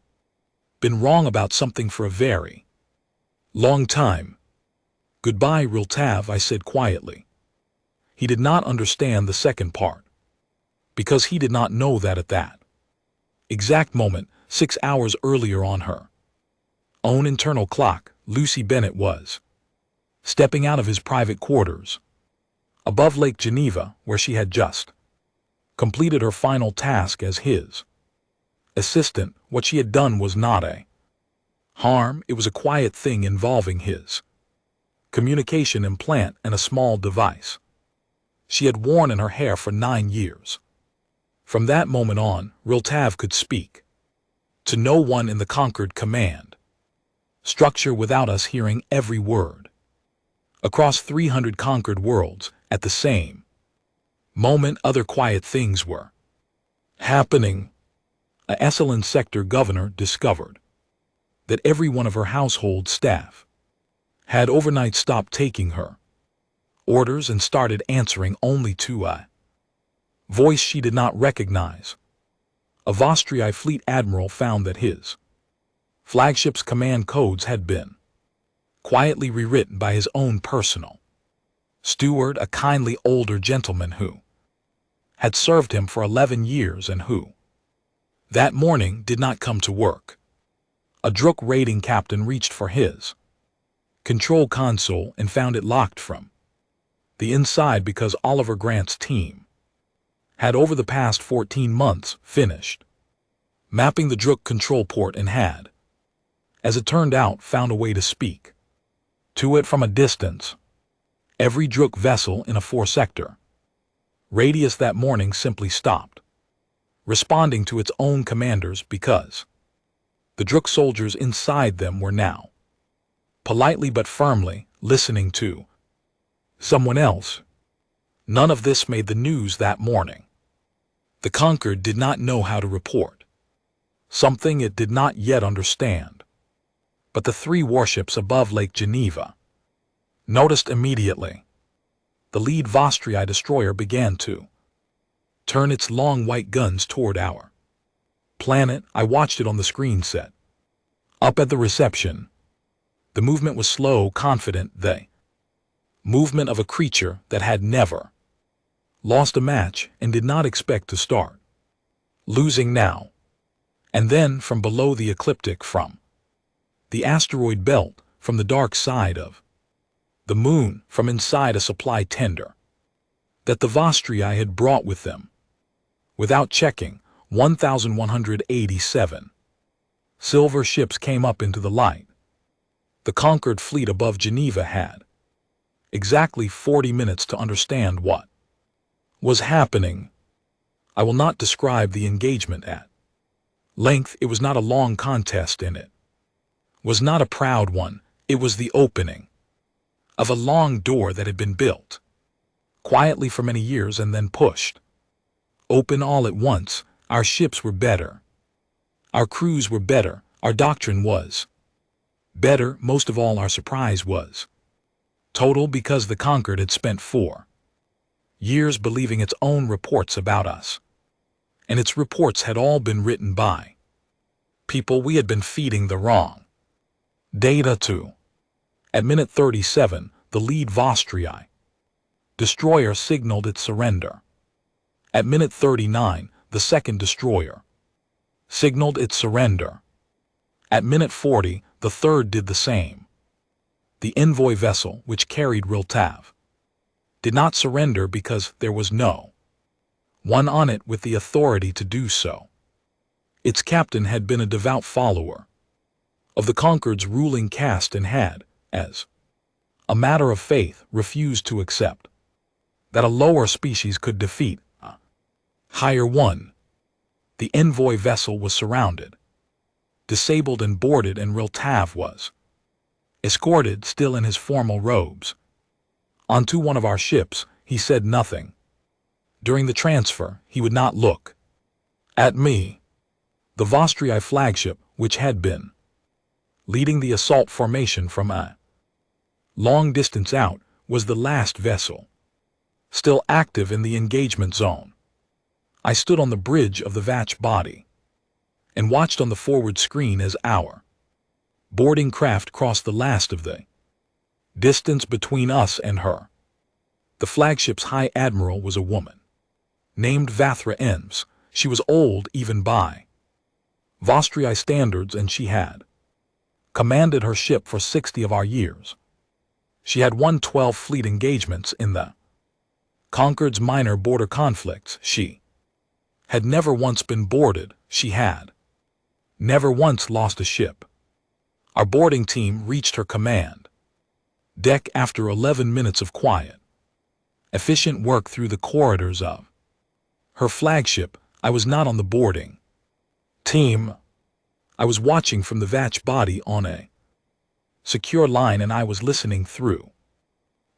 been wrong about something for a very long time. Goodbye, Riltav, I said quietly. He did not understand the second part, because he did not know that at that exact moment, 6 hours earlier on her own internal clock, Lucy Bennett was stepping out of his private quarters above Lake Geneva, where she had just completed her final task as his assistant. What she had done was not a harm. It was a quiet thing involving his communication implant and a small device she had worn in her hair for 9 years. From that moment on, Riltav could speak to no one in the Concord command structure without us hearing every word. Across 300 conquered worlds, at the same moment, other quiet things were happening. A Esalen sector governor discovered that every one of her household staff had overnight stopped taking her orders and started answering only to a voice she did not recognize. A Vostriai fleet admiral found that his flagship's command codes had been quietly rewritten by his own personal steward, a kindly older gentleman who had served him for 11 years and who that morning did not come to work. A Druk raiding captain reached for his control console and found it locked from the inside because Oliver Grant's team had over the past 14 months finished mapping the Druk control port and had, as it turned out, found a way to speak To it from a distance, every Druk vessel in a 4-sector radius that morning simply stopped, responding to its own commanders because the Druk soldiers inside them were now, politely but firmly, listening to someone else. None of this made the news that morning. The Conquered did not know how to report, something it did not yet understand. But the 3 warships above Lake Geneva noticed immediately. The lead Vostrii destroyer began to turn its long white guns toward our planet. I watched it on the screen set. Up at the reception, the movement was slow, confident, the movement of a creature that had never lost a match and did not expect to start losing now. And then from below the ecliptic, from the asteroid belt, from the dark side of the moon, from inside a supply tender that the Vostrii had brought with them, without checking, 1,187 silver ships came up into the light. The Conquered fleet above Geneva had exactly 40 minutes to understand what was happening. I will not describe the engagement at length. It was not a long contest, and it was not a proud one. It was the opening of a long door that had been built quietly for many years and then pushed open all at once. Our ships were better. Our crews were better. Our doctrine was better. Most of all, our surprise was total, because the Conquered had spent 4 years believing its own reports about us. And its reports had all been written by people we had been feeding the wrong data to. At minute 37, the lead Vostrii destroyer signaled its surrender. At minute 39, the second destroyer signaled its surrender. At minute 40, the third did the same. The envoy vessel, which carried Riltav, did not surrender because there was no one on it with the authority to do so. Its captain had been a devout follower of the Conquered's ruling caste and had, as a matter of faith, refused to accept that a lower species could defeat a higher one. The envoy vessel was surrounded, disabled and boarded, and Riltav was escorted, still in his formal robes, onto one of our ships. He said nothing. During the transfer, he would not look at me. The Vostrii flagship, which had been leading the assault formation from a long distance out, was the last vessel still active in the engagement zone. I stood on the bridge of the Vach body and watched on the forward screen as our boarding craft crossed the last of the distance between us and her. The flagship's high admiral was a woman named Vathra Ems. She was old even by Vostrii standards, and she had commanded her ship for 60 of our years. She had won 12 fleet engagements in the Conquered's minor border conflicts. She had never once been boarded. She had never once lost a ship. Our boarding team reached her command deck after 11 minutes of quiet, efficient work through the corridors of her flagship. I was not on the boarding team. I was watching from the Vach body on a secure line, and I was listening through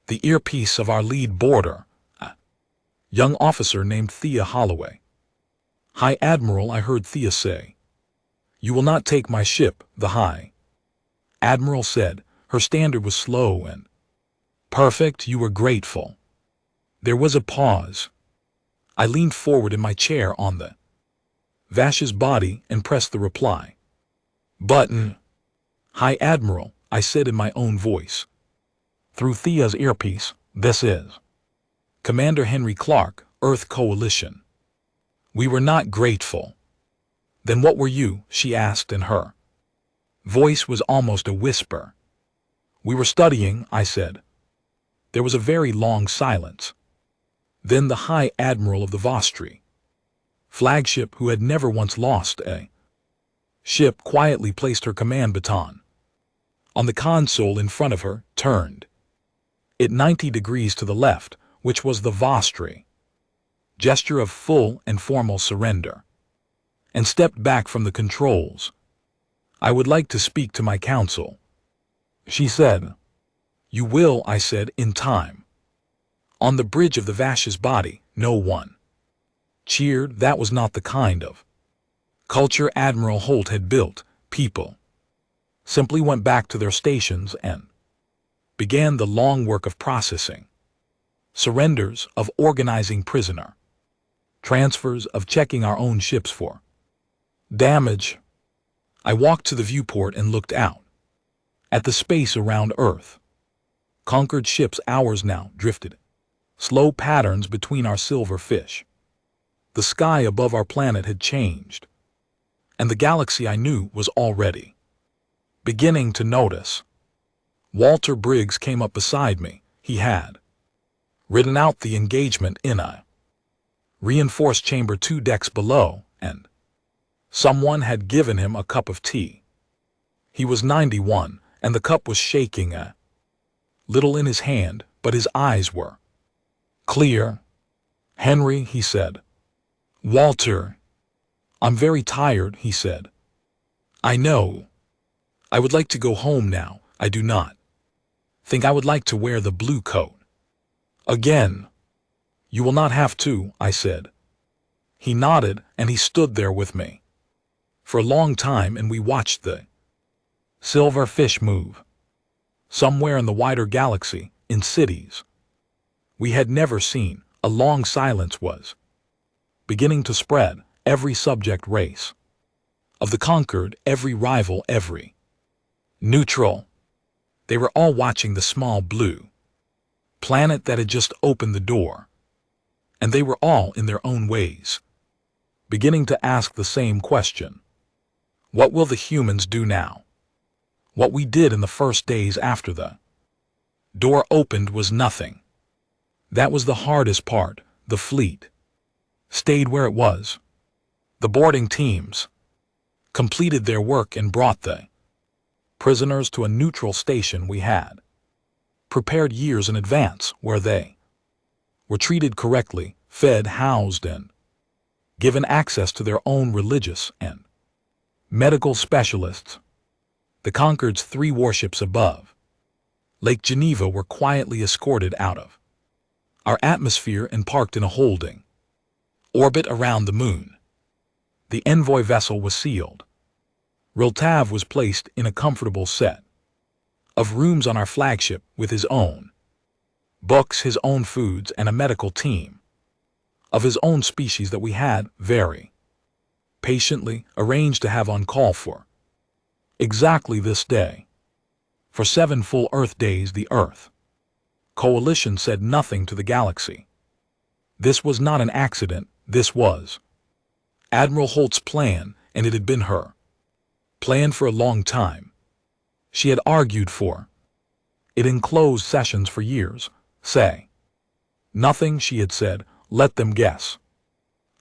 the earpiece of our lead boarder, a young officer named Thea Holloway. "High Admiral," I heard Thea say. "You will not take my ship," the High Admiral said. Her standard was slow and perfect. "You were grateful." There was a pause. I leaned forward in my chair on the Vash's body and pressed the reply button. "High Admiral," I said in my own voice, through Thea's earpiece, "this is Commander Henry Clark, Earth Coalition." "We were not grateful." "Then what were you?" she asked, and her voice was almost a whisper. "We were studying," I said. There was a very long silence. Then the High Admiral of the Vostrii flagship, who had never once lost a ship, quietly placed her command baton On the console in front of her, turned it 90 degrees to the left, which was the Vostri gesture of full and formal surrender, and stepped back from the controls. I would like to speak to my counsel, she said. You will, I said, in time. On the bridge of the Vash's body, no one cheered. That was not the kind of culture Admiral Holt had built. People simply went back to their stations and began the long work of processing surrenders, of organizing prisoner transfers, of checking our own ships for damage. I walked to the viewport and looked out at the space around Earth. Conquered ships, ours now, drifted slow patterns between our silver fish. The sky above our planet had changed, and the galaxy I knew was already beginning to notice. Walter Briggs came up beside me. He had written out the engagement in a reinforced chamber 2 decks below, and someone had given him a cup of tea. He was 91, and the cup was shaking a little in his hand, but his eyes were clear. Henry, he said. Walter. I'm very tired, he said. I know. I would like to go home now. I do not think I would like to wear the blue coat again. You will not have to, I said. He nodded, and he stood there with me for a long time, and we watched the silver fish move. Somewhere in the wider galaxy, in cities we had never seen, a long silence was beginning to spread. Every subject race of the conquered, every rival, every neutral, they were all watching the small blue planet that had just opened the door, and they were all, in their own ways, beginning to ask the same question. What will the humans do now? What we did in the first days after the door opened was nothing. That was the hardest part. The fleet stayed where it was. The boarding teams completed their work and brought the prisoners to a neutral station we had prepared years in advance, where they were treated correctly, fed, housed, and given access to their own religious and medical specialists. The Concorde's 3 warships above Lake Geneva were quietly escorted out of our atmosphere and parked in a holding orbit around the moon. The envoy vessel was sealed. Riltav was placed in a comfortable set of rooms on our flagship with his own books, his own foods, and a medical team of his own species that we had very patiently arranged to have on call for exactly this day. For 7 full Earth days the Earth Coalition said nothing to the galaxy. This was not an accident. This was Admiral Holt's plan, and it had been her plan for a long time. She had argued for it in closed sessions for years. Say nothing, she had said. Let them guess.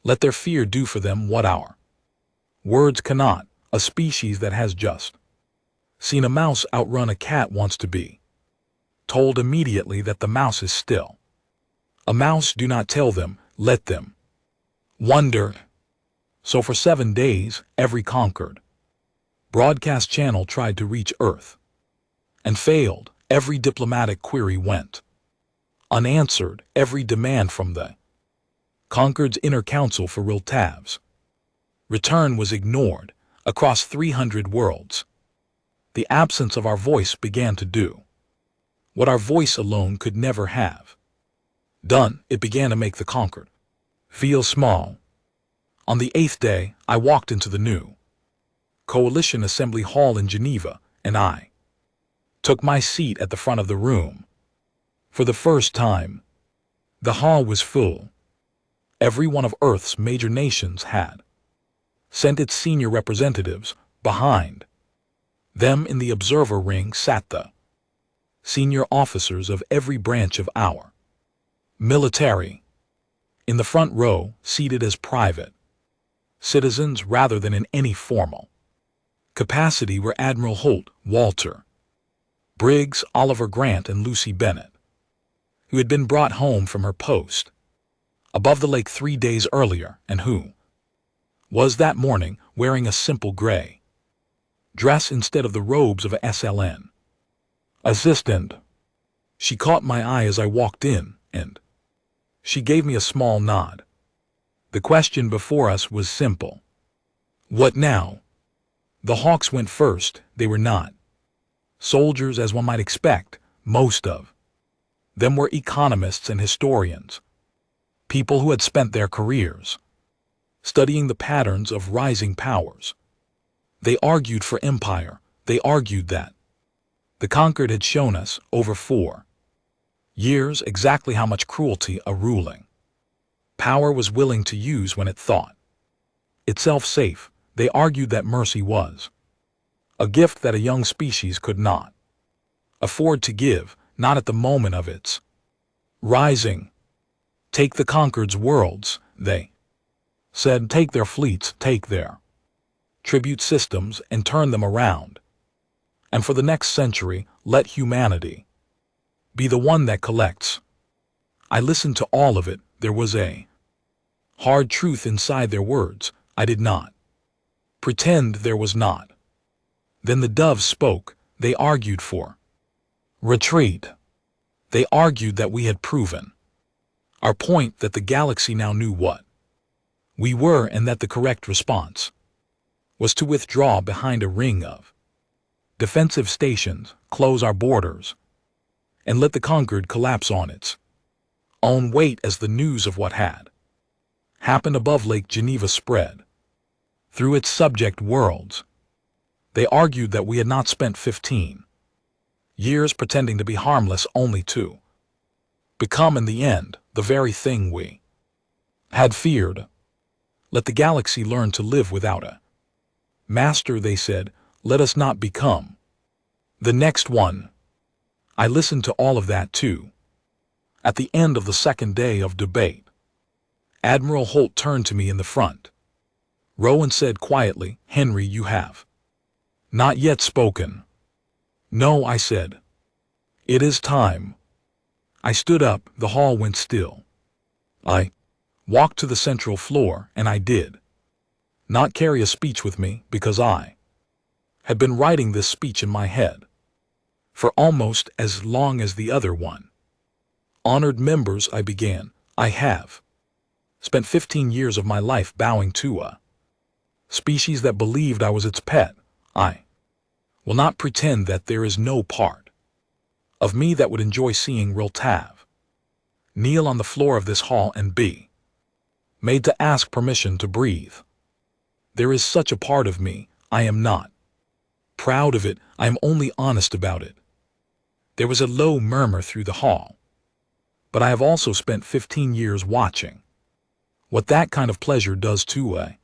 Let their fear do for them what our words cannot. A species that has just seen a mouse outrun a cat wants to be told immediately that the mouse is still a mouse. Do not tell them. Let them wonder. So for 7 days, every conquered broadcast channel tried to reach Earth and failed. Every diplomatic query went unanswered. Every demand from the Concorde's inner council for Riltav's return was ignored. Across 300 worlds, the absence of our voice began to do what our voice alone could never have done. It began to make the Concord feel small. On the 8th day, I walked into the new Coalition Assembly Hall in Geneva, and I took my seat at the front of the room. For the first time, the hall was full. Every one of Earth's major nations had sent its senior representatives. Behind them in the observer ring sat the senior officers of every branch of our military. In the front row, seated as private citizens rather than in any formal capacity, were Admiral Holt, Walter Briggs, Oliver Grant, and Lucy Bennett, who had been brought home from her post above the lake 3 days earlier, and who was that morning wearing a simple gray dress instead of the robes of a SLN assistant. She caught my eye as I walked in, and she gave me a small nod. The question before us was simple. What now? The Hawks went first. They were not soldiers, as one might expect. Most of them were economists and historians, people who had spent their careers studying the patterns of rising powers. They argued for empire. They argued that the conquered had shown us over 4 years exactly how much cruelty a ruling power was willing to use when it thought itself safe. They argued that mercy was a gift that a young species could not afford to give, not at the moment of its rising. Take the conquered's worlds, they said, take their fleets, take their tribute systems, and turn them around. And for the next century, let humanity be the one that collects. I listened to all of it. There was a hard truth inside their words. I did not pretend there was not. Then the doves spoke. They argued for retreat. They argued that we had proven our point, that the galaxy now knew what we were, and that the correct response was to withdraw behind a ring of defensive stations, close our borders, and let the conquered collapse on its own weight as the news of what had happened above Lake Geneva spread through its subject worlds. They argued that we had not spent 15 years pretending to be harmless, only to become in the end the very thing we had feared. Let the galaxy learn to live without a master, they said. Let us not become the next one. I listened to all of that too. At the end of the second day of debate, Admiral Holt turned to me in the front row and said quietly, Henry, you have not yet spoken. No, I said. It is time. I stood up. The hall went still. I walked to the central floor, and I did not carry a speech with me, because I had been writing this speech in my head for almost as long as the other one. Honored members, I began, I have spent 15 years of my life bowing to a species that believed I was its pet. I will not pretend that there is no part of me that would enjoy seeing Riltav kneel on the floor of this hall and be made to ask permission to breathe. There is such a part of me. I am not proud of it. I am only honest about it. There was a low murmur through the hall. But I have also spent 15 years watching what that kind of pleasure does to a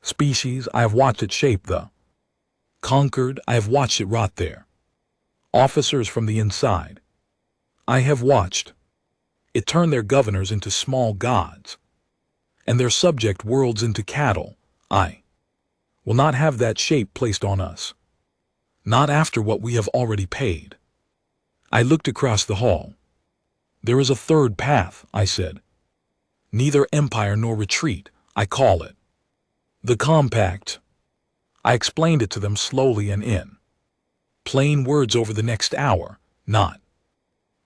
species. I have watched it shape the conquered. I have watched it rot their officers from the inside. I have watched it turn their governors into small gods and their subject worlds into cattle. I will not have that shape placed on us, not after what we have already paid. I looked across the hall. There is a third path, I said. Neither empire nor retreat, I call it the compact. I explained it to them slowly and in plain words over the next hour. Not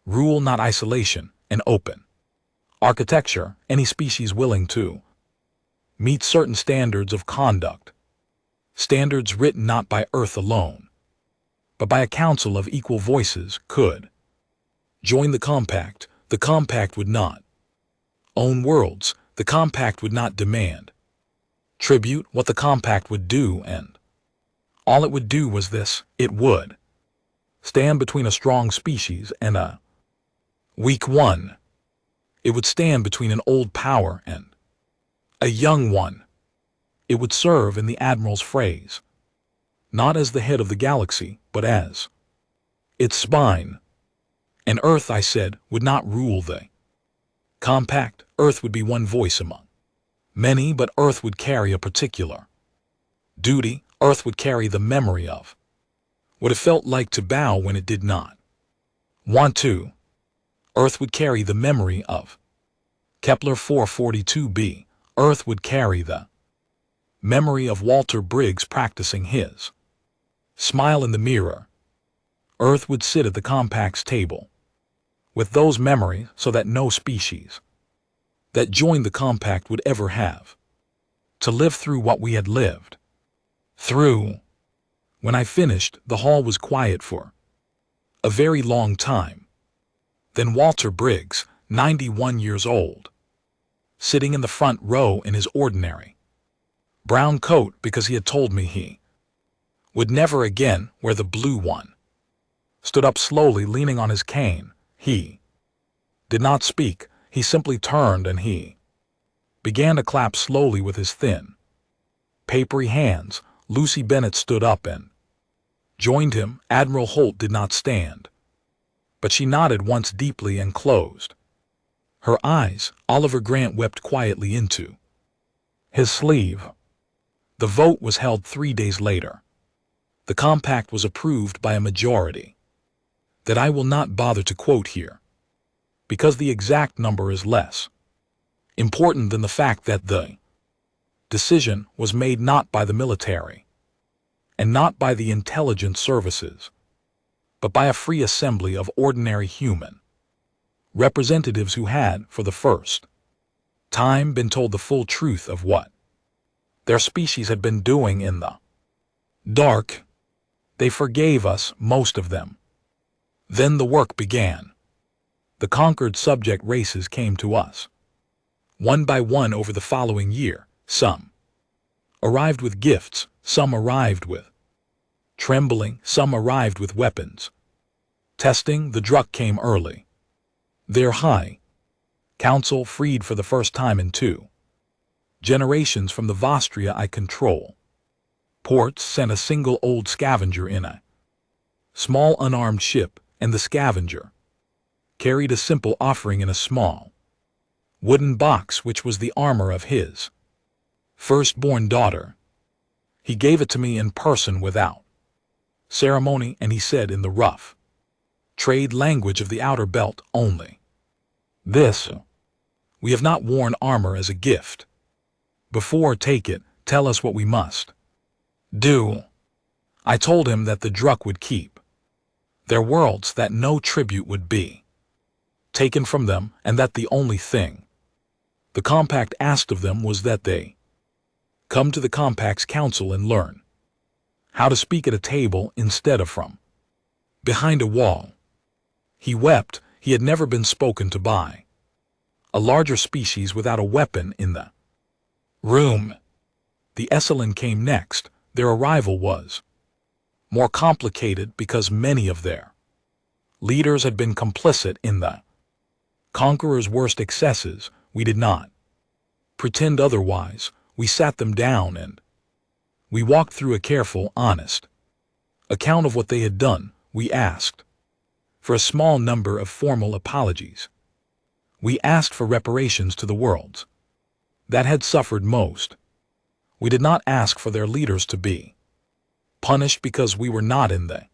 rule, not isolation, an open architecture, any species willing to meet certain standards of conduct, standards written not by Earth alone, but by a council of equal voices, could join the compact. The compact would not own worlds. The compact would not demand tribute. What the compact would do, and all it would do, was this: it would stand between a strong species and a weak one. It would stand between an old power and a young one. It would serve, in the Admiral's phrase, not as the head of the galaxy, but as its spine. And Earth, I said, would not rule the compact. Earth would be one voice among many, but Earth would carry a particular duty. Earth would carry the memory of what it felt like to bow when it did not want to. Earth would carry the memory of Kepler 442b. Earth would carry the memory of Walter Briggs practicing his smile in the mirror. Earth would sit at the compact's table with those memories so that no species that joined the compact would ever have to live through what we had lived through. When I finished, the hall was quiet for a very long time. Then Walter Briggs, 91 years old, sitting in the front row in his ordinary brown coat because he had told me he would never again wear the blue one, stood up slowly leaning on his cane. He did not speak. He simply turned and he began to clap slowly with his thin, papery hands. Lucy Bennett stood up and joined him. Admiral Holt did not stand, but she nodded once deeply and closed her eyes. Oliver Grant wept quietly into his sleeve. The vote was held 3 days later. The compact was approved by a majority that I will not bother to quote here, because the exact number is less important than the fact that the decision was made not by the military and not by the intelligence services, but by a free assembly of ordinary human representatives who had, for the first time, been told the full truth of what their species had been doing in the dark. They forgave us, most of them. Then the work began. The conquered subject races came to us, one by one over the following year. Some arrived with gifts, some arrived with trembling, some arrived with weapons. Testing, the Druk came early. Their high council freed for the first time in 2 generations from the Vostria I control. Ports sent a single old scavenger in a small unarmed ship, and the scavenger carried a simple offering in a small wooden box, which was the armor of his firstborn daughter. He gave it to me in person without ceremony, and he said in the rough trade language of the outer belt only, "This, we have not worn armor as a gift. Before take it, tell us what we must do." I told him that the Druk would keep their worlds, that no tribute would be taken from them, and that the only thing the compact asked of them was that they come to the compact's council and learn how to speak at a table instead of from behind a wall. He wept. He had never been spoken to by a larger species without a weapon in the room. The Esalen came next. Their arrival was more complicated because many of their leaders had been complicit in the conqueror's worst excesses. We did not pretend otherwise. We sat them down and we walked through a careful, honest account of what they had done. We asked for a small number of formal apologies. We asked for reparations to the worlds that had suffered most. We did not ask for their leaders to be punished because we were not in the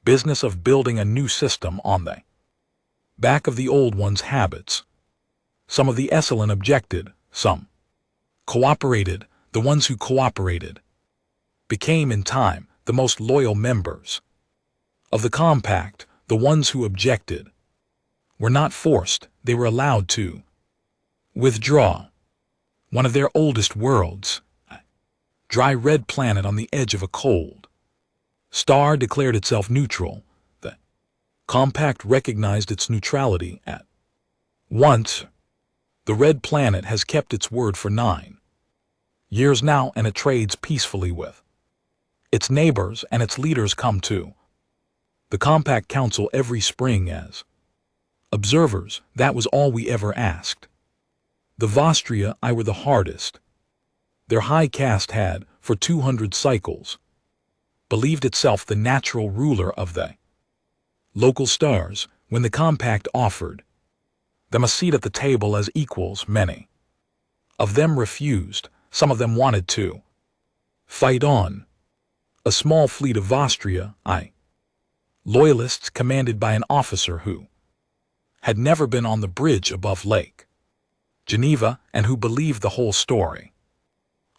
business of building a new system on the back of the old one's habits. Some of the Esalen objected, some cooperated. The ones who cooperated became in time the most loyal members of the compact. The ones who objected were not forced. They were allowed to withdraw. One of their oldest worlds, a dry red planet on the edge of a cold star, declared itself neutral. The compact recognized its neutrality at once. The red planet has kept its word for 9 years now, and it trades peacefully with its neighbors, and its leaders come to the Compact Council every spring as observers. That was all we ever asked. The Vostria I were the hardest. Their high caste had, for 200 cycles, believed itself the natural ruler of the local stars. When the Compact offered them a seat at the table as equals, many of them refused. Some of them wanted to fight on. A small fleet of Austria, loyalists commanded by an officer who had never been on the bridge above Lake Geneva and who believed the whole story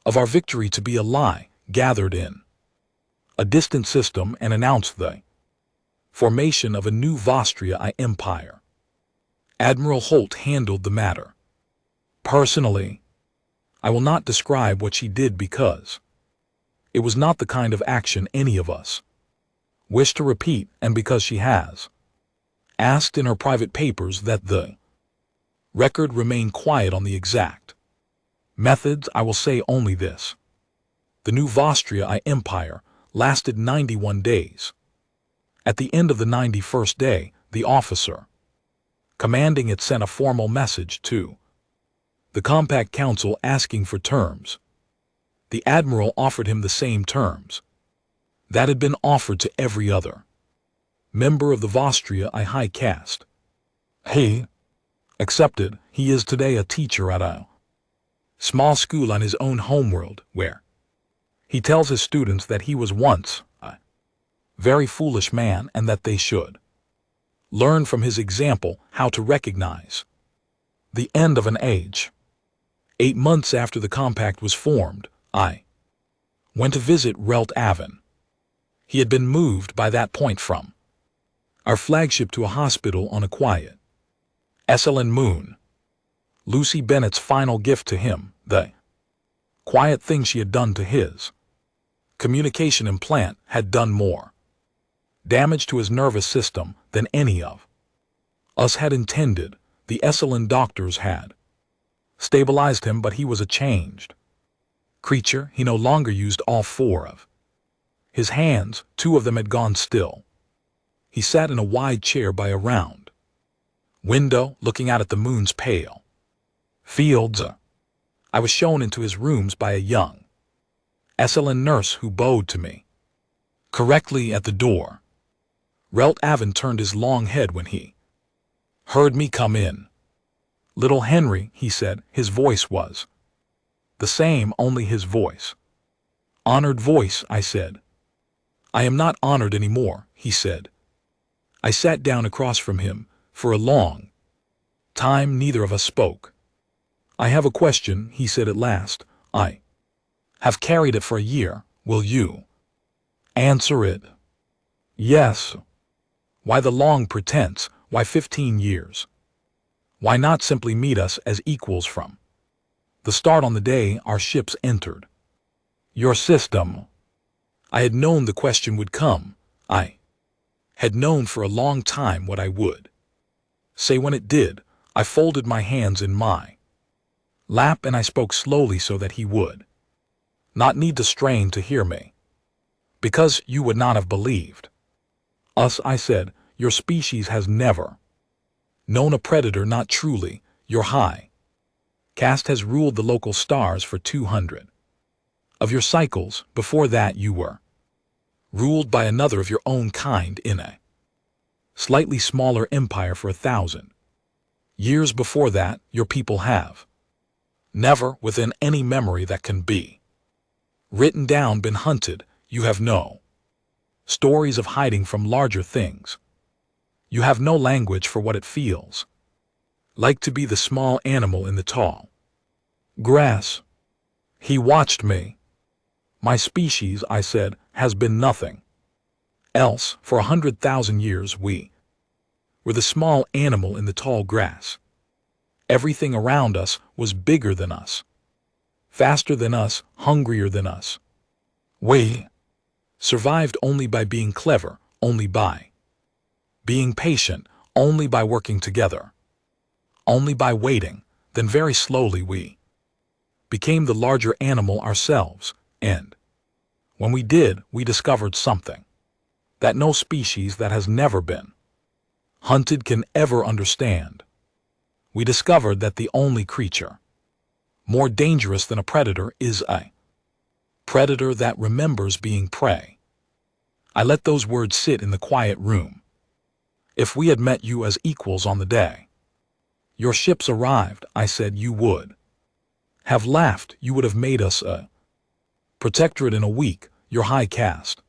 of our victory to be a lie, gathered in a distant system and announced the formation of a new Vostria empire. Admiral Holt handled the matter personally. I will not describe what she did because it was not the kind of action any of us wish to repeat, and because she has asked in her private papers that the record remain quiet on the exact methods. I will say only this. The new Vostria empire lasted 91 days. At the end of the 91st day, the officer commanding it sent a formal message to the Compact Council asking for terms. The admiral offered him the same terms that had been offered to every other member of the Vostria high caste. He accepted. He is today a teacher at a small school on his own homeworld, where he tells his students that he was once a very foolish man and that they should learn from his example how to recognize the end of an age. 8 months after the compact was formed, I went to visit Relt Avon. He had been moved by that point from our flagship to a hospital on a quiet Esalen moon. Lucy Bennett's final gift to him, the quiet thing she had done to his communication implant, had done more damage to his nervous system than any of us had intended. The Esalen doctors had stabilized him, but he was a changed creature. He no longer used all 4 of his hands. 2 of them had gone still. He sat in a wide chair by a round window, looking out at the moon's pale fields. I was shown into his rooms by a young Esalen nurse who bowed to me correctly at the door. Relt Avon turned his long head when he heard me come in. "Little Henry," he said. His voice was the same, only his voice. "Honored voice," I said. "I am not honored anymore," he said. I sat down across from him. For a long time neither of us spoke. "I have a question," he said at last. "I have carried it for a year. Will you answer it?" "Yes." "Why the long pretense? Why 15 years? Why not simply meet us as equals from the start on the day our ships entered your system?" I had known the question would come. I had known for a long time what I would say when it did. I folded my hands in my lap and I spoke slowly so that he would not need to strain to hear me. "Because you would not have believed us," I said. "Your species has never known a predator, not truly. Your high caste has ruled the local stars for 200 of your cycles. Before that you were ruled by another of your own kind in a slightly smaller empire for 1,000 years. Before that, your people have never, within any memory that can be written down, been hunted. You have no stories of hiding from larger things. You have no language for what it feels like to be the small animal in the tall grass." He watched me. "My species," I said, "has been nothing else. For 100,000 years we were the small animal in the tall grass. Everything around us was bigger than us, faster than us, hungrier than us. We survived only by being clever, only by being patient, only by working together, only by waiting. Then very slowly we became the larger animal ourselves, and when we did, we discovered something that no species that has never been hunted can ever understand. We discovered that the only creature more dangerous than a predator is a predator that remembers being prey." I let those words sit in the quiet room. "If we had met you as equals on the day your ships arrived," I said, "you would have laughed. You would have made us a protectorate in a week. your high caste,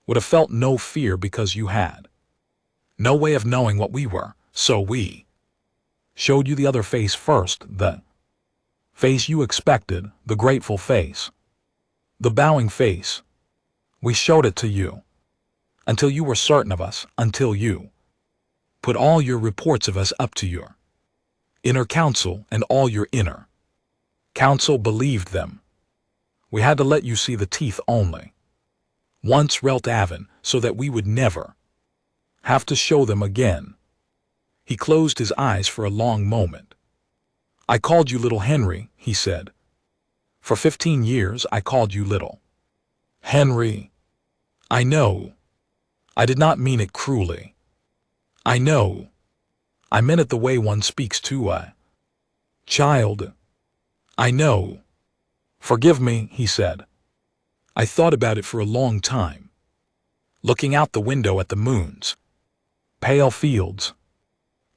would have felt no fear because you had no way of knowing what we were, so we showed you the other face first, the face you expected, the grateful face, the bowing face. We showed it to you, until you were certain of us, until you put all your reports of us up to your inner council, and all your inner council believed them. We had to let you see the teeth only once, Reltavin, so that we would never have to show them again. He closed his eyes for a long moment. I called you Little Henry, he said. For 15 years I called you Little Henry. I know. I did not mean it cruelly. I know. I meant it the way one speaks to a child. I know. Forgive me, he said. I thought about it for a long time, looking out the window at the moons, pale fields.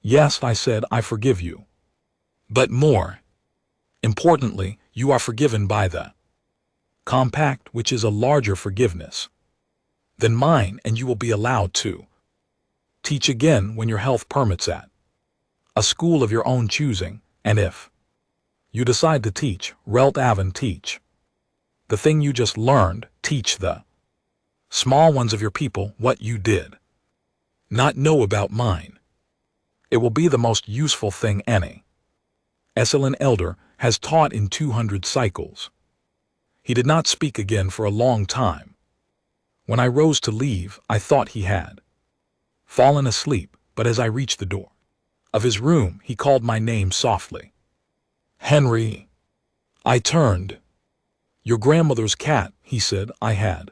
Yes, I said, I forgive you. But more importantly, you are forgiven by the compact, which is a larger forgiveness than mine, and you will be allowed to teach again when your health permits at a school of your own choosing, and if you decide to teach, Reltavin, teach the thing you just learned, teach the small ones of your people what you did not know about mine. It will be the most useful thing any Esalen elder has taught in 200 cycles. He did not speak again for a long time. When I rose to leave, I thought he had fallen asleep, but as I reached the door of his room, he called my name softly. Henry. I turned. Your grandmother's cat, he said. I had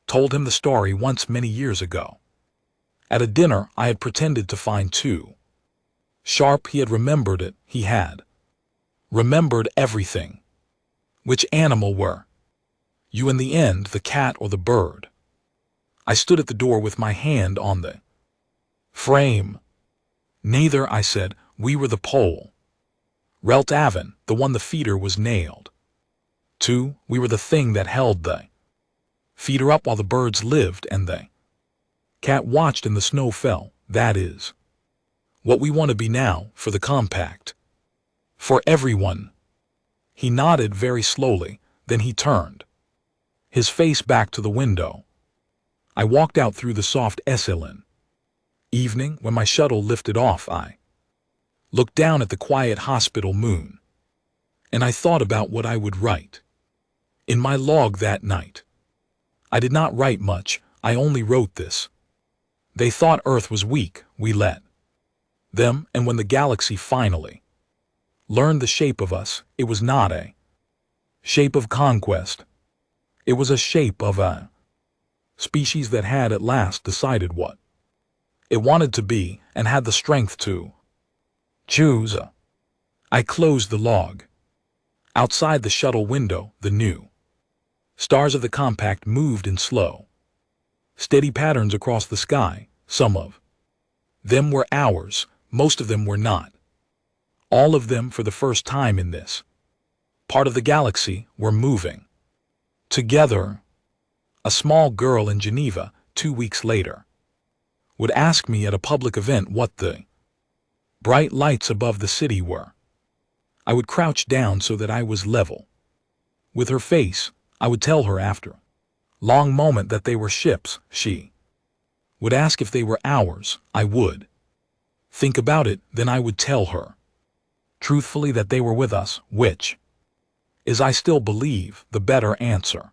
told him the story once many years ago. At a dinner I had pretended to find two. Sharp, he had remembered it, he had remembered everything. Which animal were you in the end, the cat or the bird? I stood at the door with my hand on the frame. Neither, I said, we were the pole. Reltavin, the one the feeder was nailed to. We were the thing that held the feeder up while the birds lived and the cat watched and the snow fell. That is what we want to be now, for the compact. For everyone. He nodded very slowly, then he turned his face back to the window. I walked out through the soft Esalen evening. When my shuttle lifted off, I looked down at the quiet hospital moon, and I thought about what I would write in my log that night. I did not write much, I only wrote this. They thought Earth was weak, we let them, and when the galaxy finally learned the shape of us, it was not a shape of conquest. It was a shape of a species that had at last decided what it wanted to be and had the strength to choose. I closed the log. Outside the shuttle window, the new stars of the compact moved in slow, steady patterns across the sky. Some of them were ours, most of them were not. All of them, for the first time in this part of the galaxy, were moving together. A small girl in Geneva, 2 weeks later, would ask me at a public event what the bright lights above the city were. I would crouch down so that I was level with her face. I would tell her after a long moment that they were ships. She would ask if they were ours. I would think about it, then I would tell her truthfully that they were with us, which is, I still believe, the better answer.